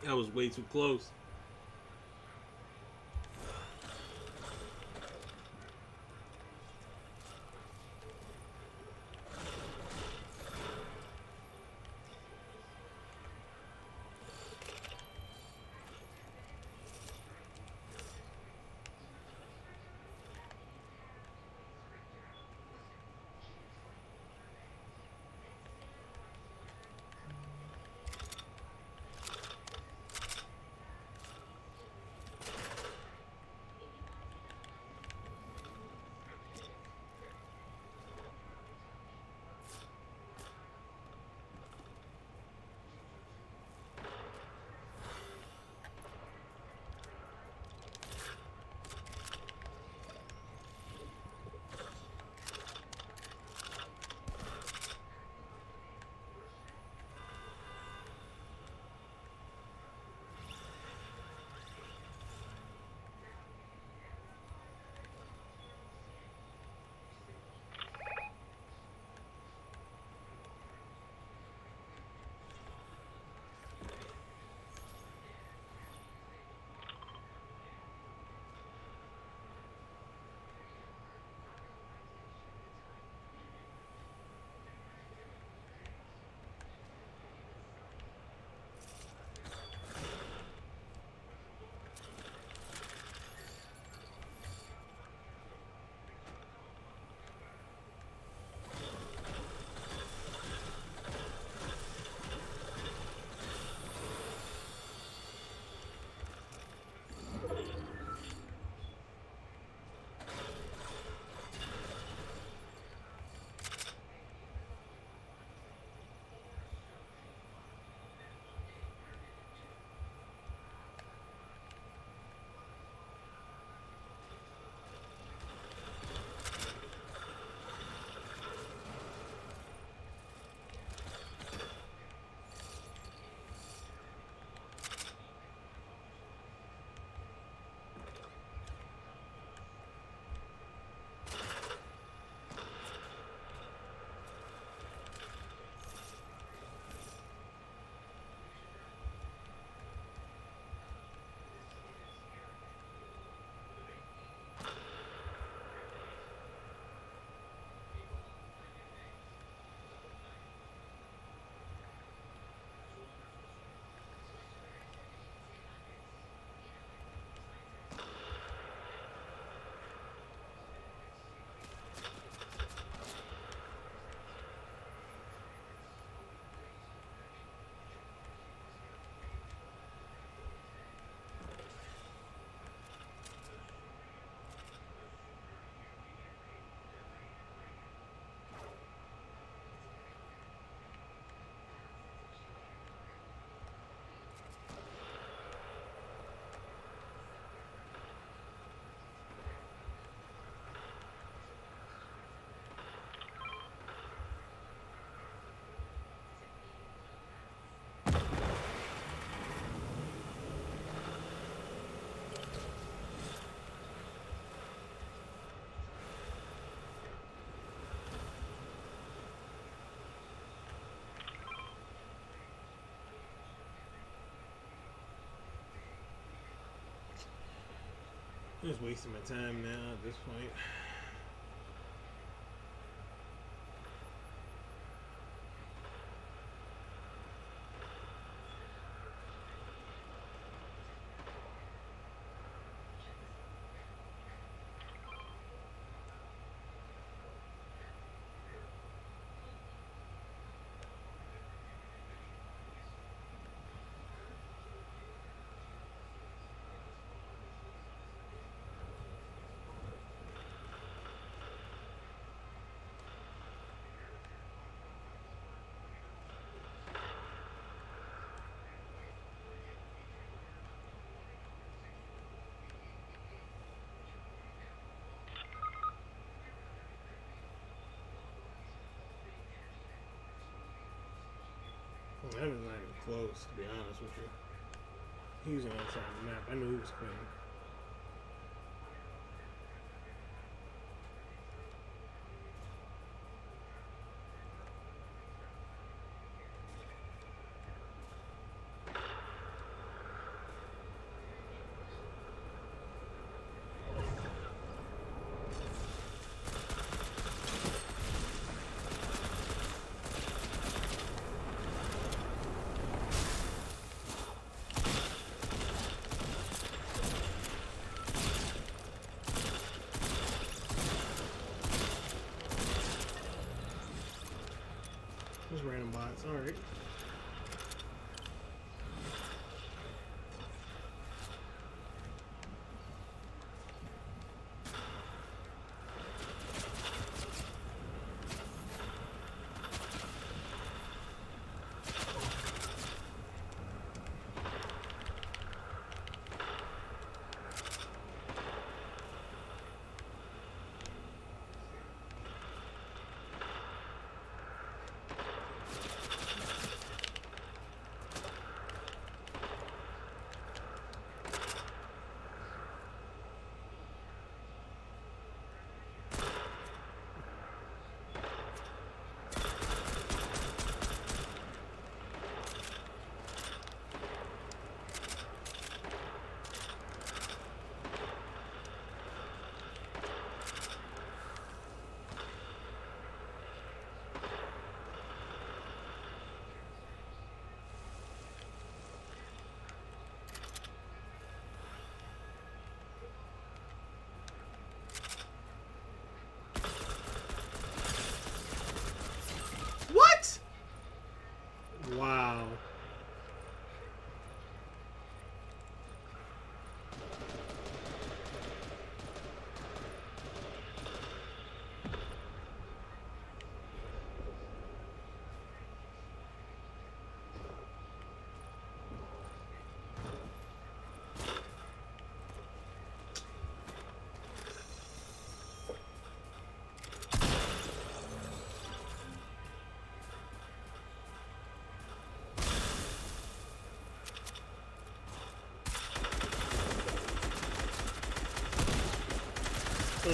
That was way too close. I'm just wasting my time now at this point. That was not even close, to be honest with you. He was on the outside of the map. I knew he was clean. spots. All right. What? Wow. Ugh.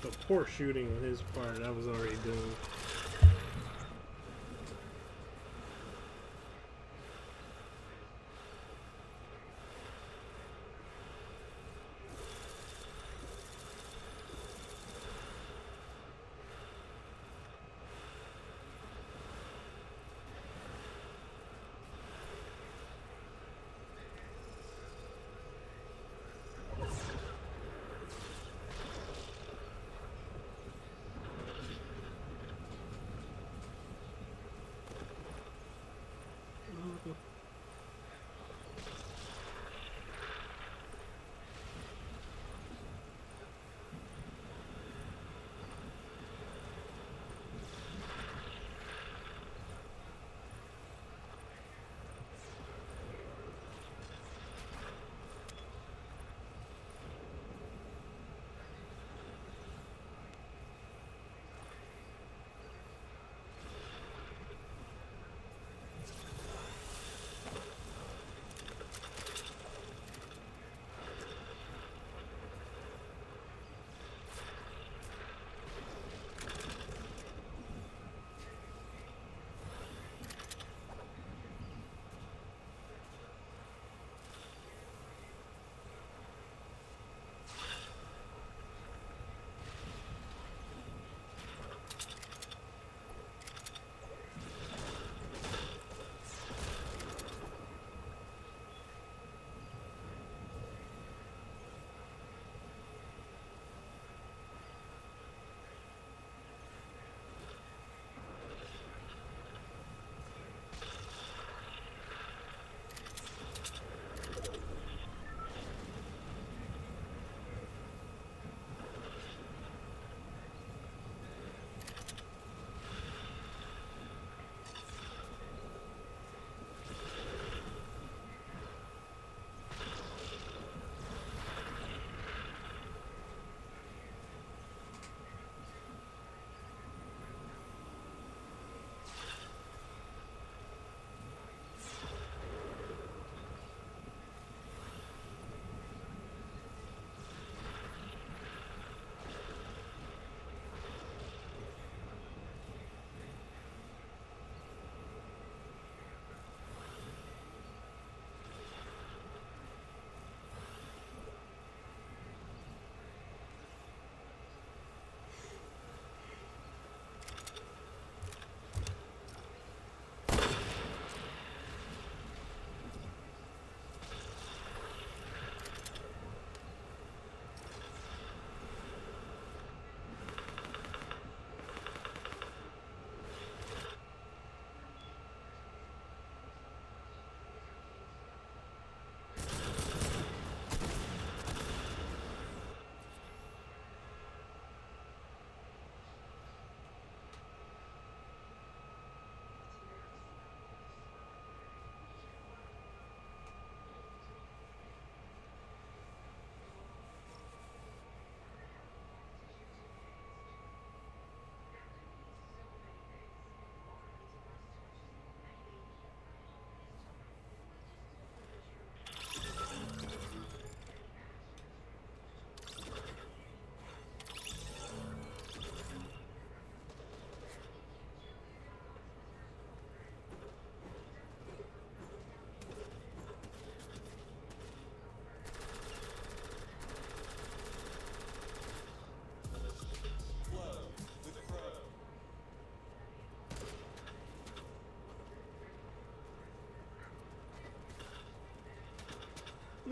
The poor shooting on his part, I was already doomed.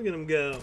Look at him go.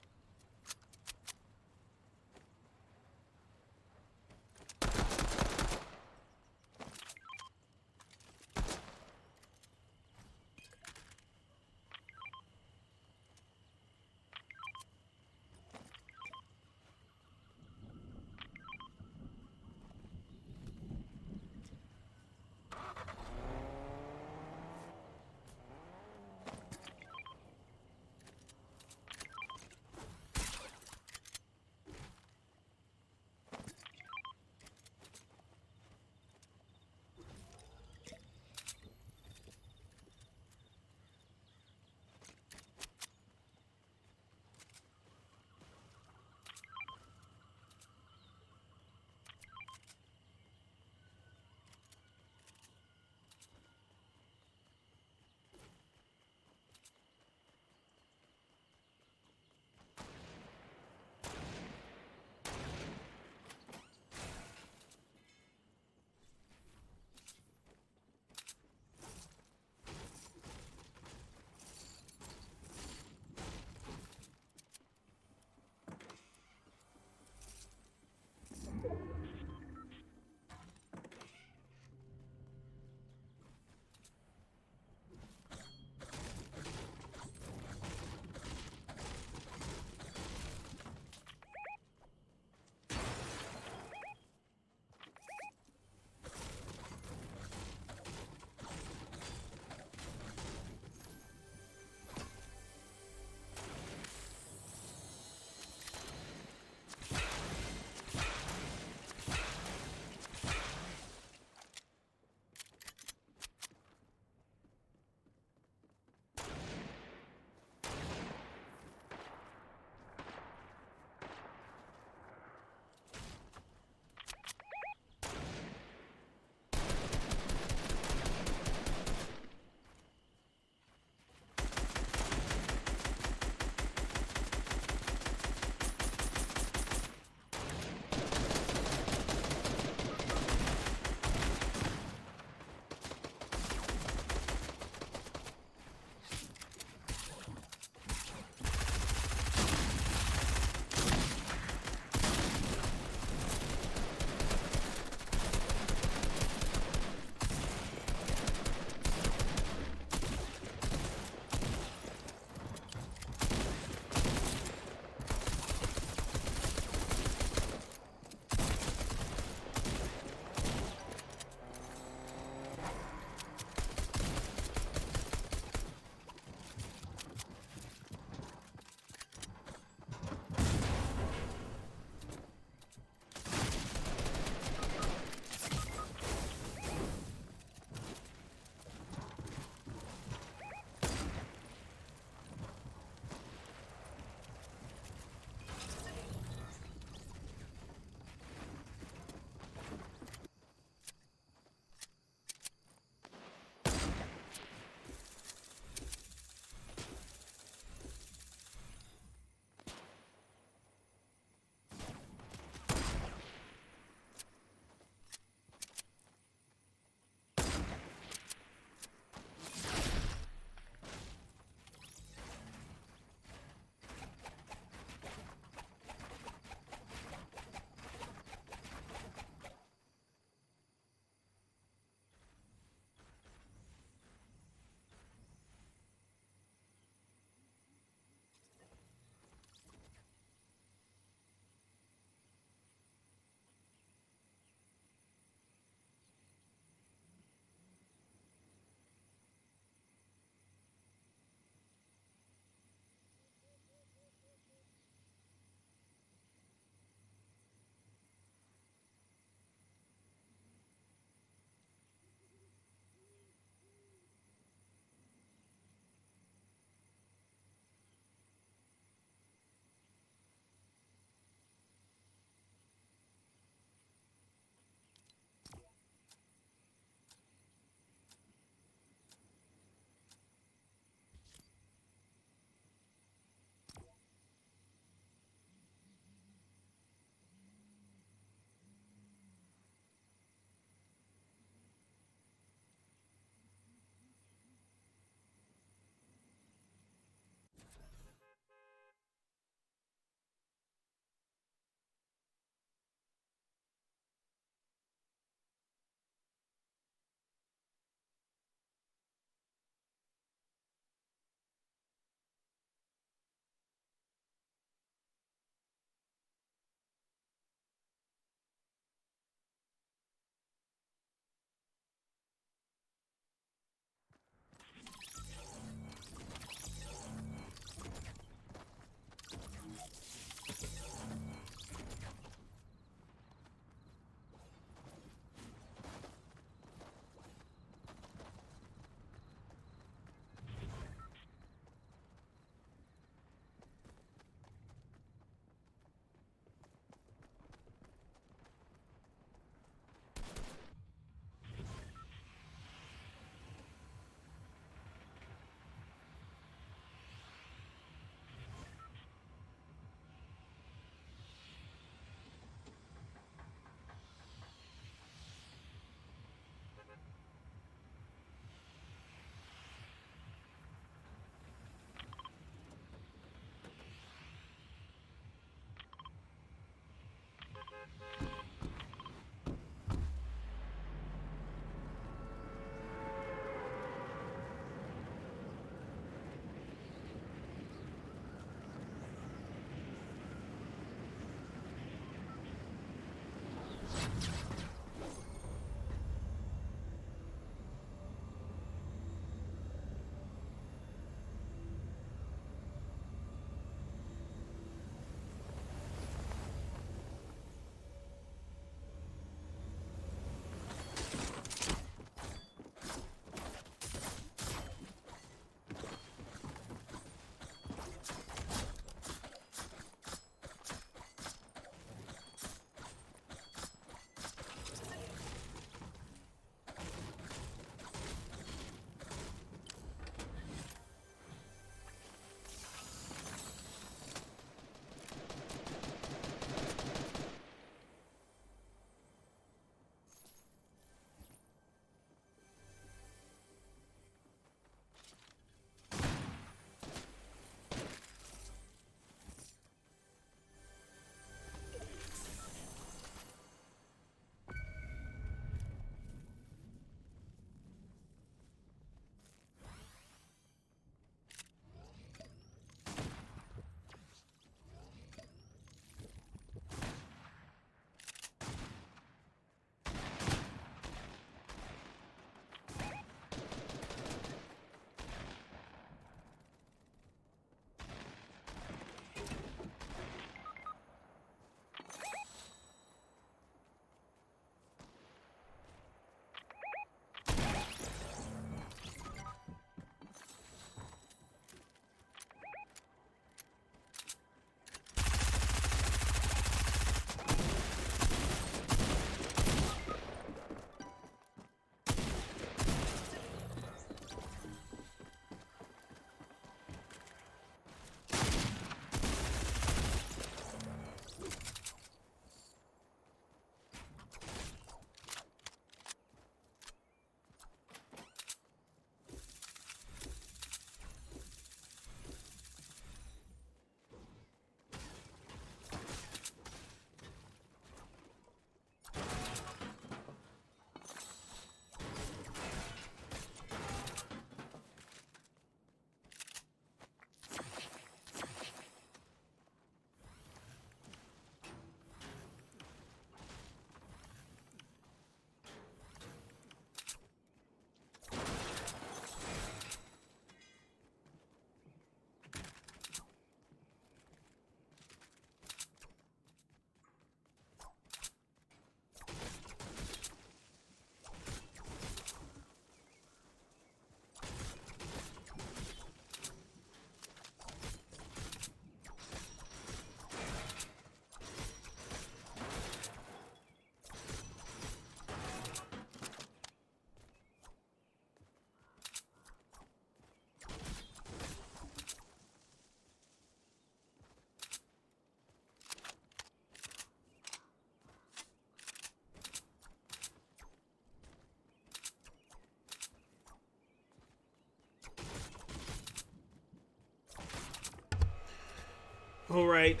All right.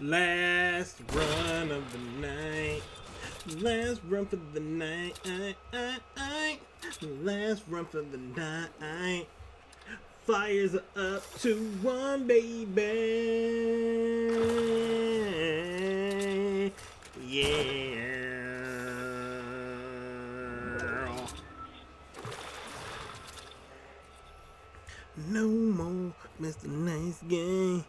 Last run of the night. Last run for the night. Last run for the night. Fires are up to one, baby. Yeah. No more Mr. Nice Guy.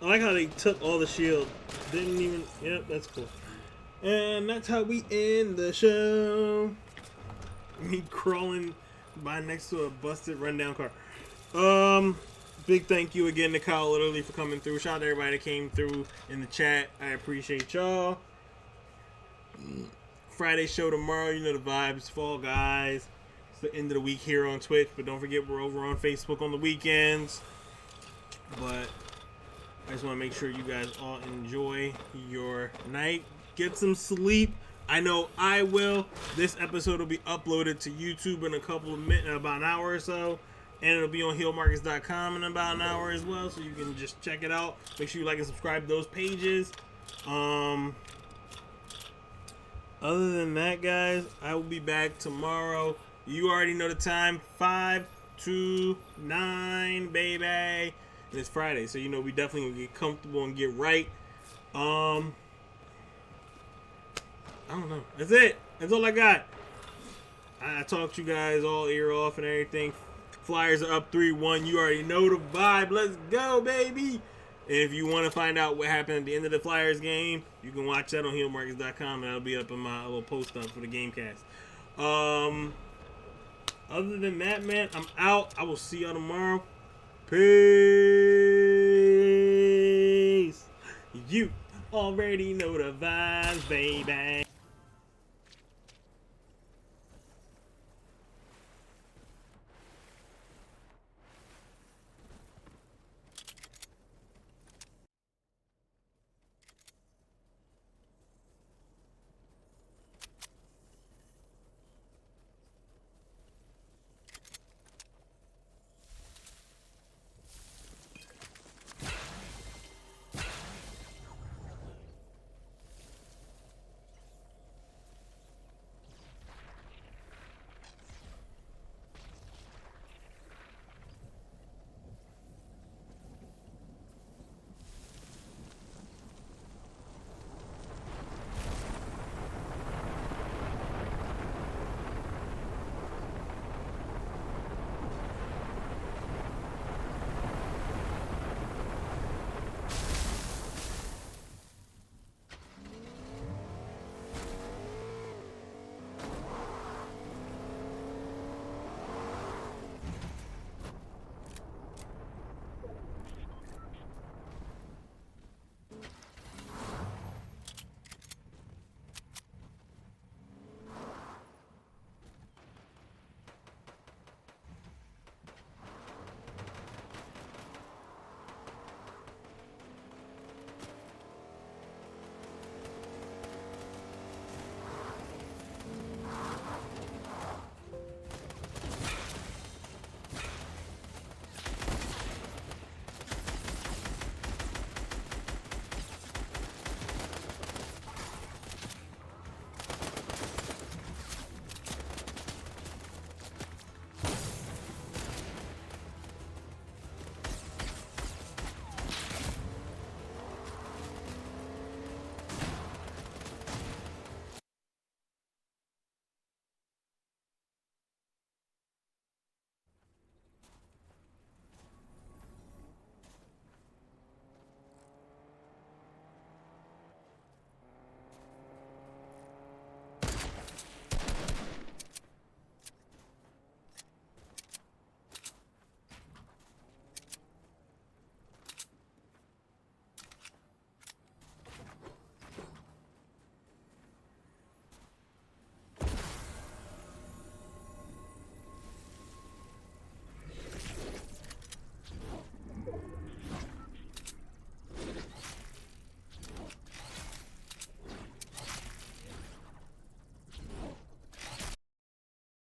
I like how they took all the shield. Didn't even. Yep, that's cool. And that's how we end the show. Me crawling by next to a busted rundown car. Big thank you again to KyleLiterally for coming through. Shout out to everybody that came through in the chat. I appreciate y'all. Friday show tomorrow. You know the vibes. Fall Guys. It's the end of the week here on Twitch. But don't forget we're over on Facebook on the weekends. But I just want to make sure you guys all enjoy your night. Get some sleep. I know I will. This episode will be uploaded to YouTube in a couple of minutes, about an hour or so. And it'll be on healmarcus.com in about an hour as well. So you can just check it out. Make sure you like and subscribe to those pages. Other than that, guys, I will be back tomorrow. You already know the time. 5 to 9, baby. And it's Friday, so you know we definitely gonna get comfortable and get right. I don't know. That's it. That's all I got. I talked to you guys all ear off and everything. Flyers are up 3-1. You already know the vibe. Let's go, baby. And if you want to find out what happened at the end of the Flyers game, you can watch that on healmarcus.com, and that'll be up in my little post up for the Gamecast. Other than that, man, I'm out. I will see y'all tomorrow. Peace. You already know the vibes, baby.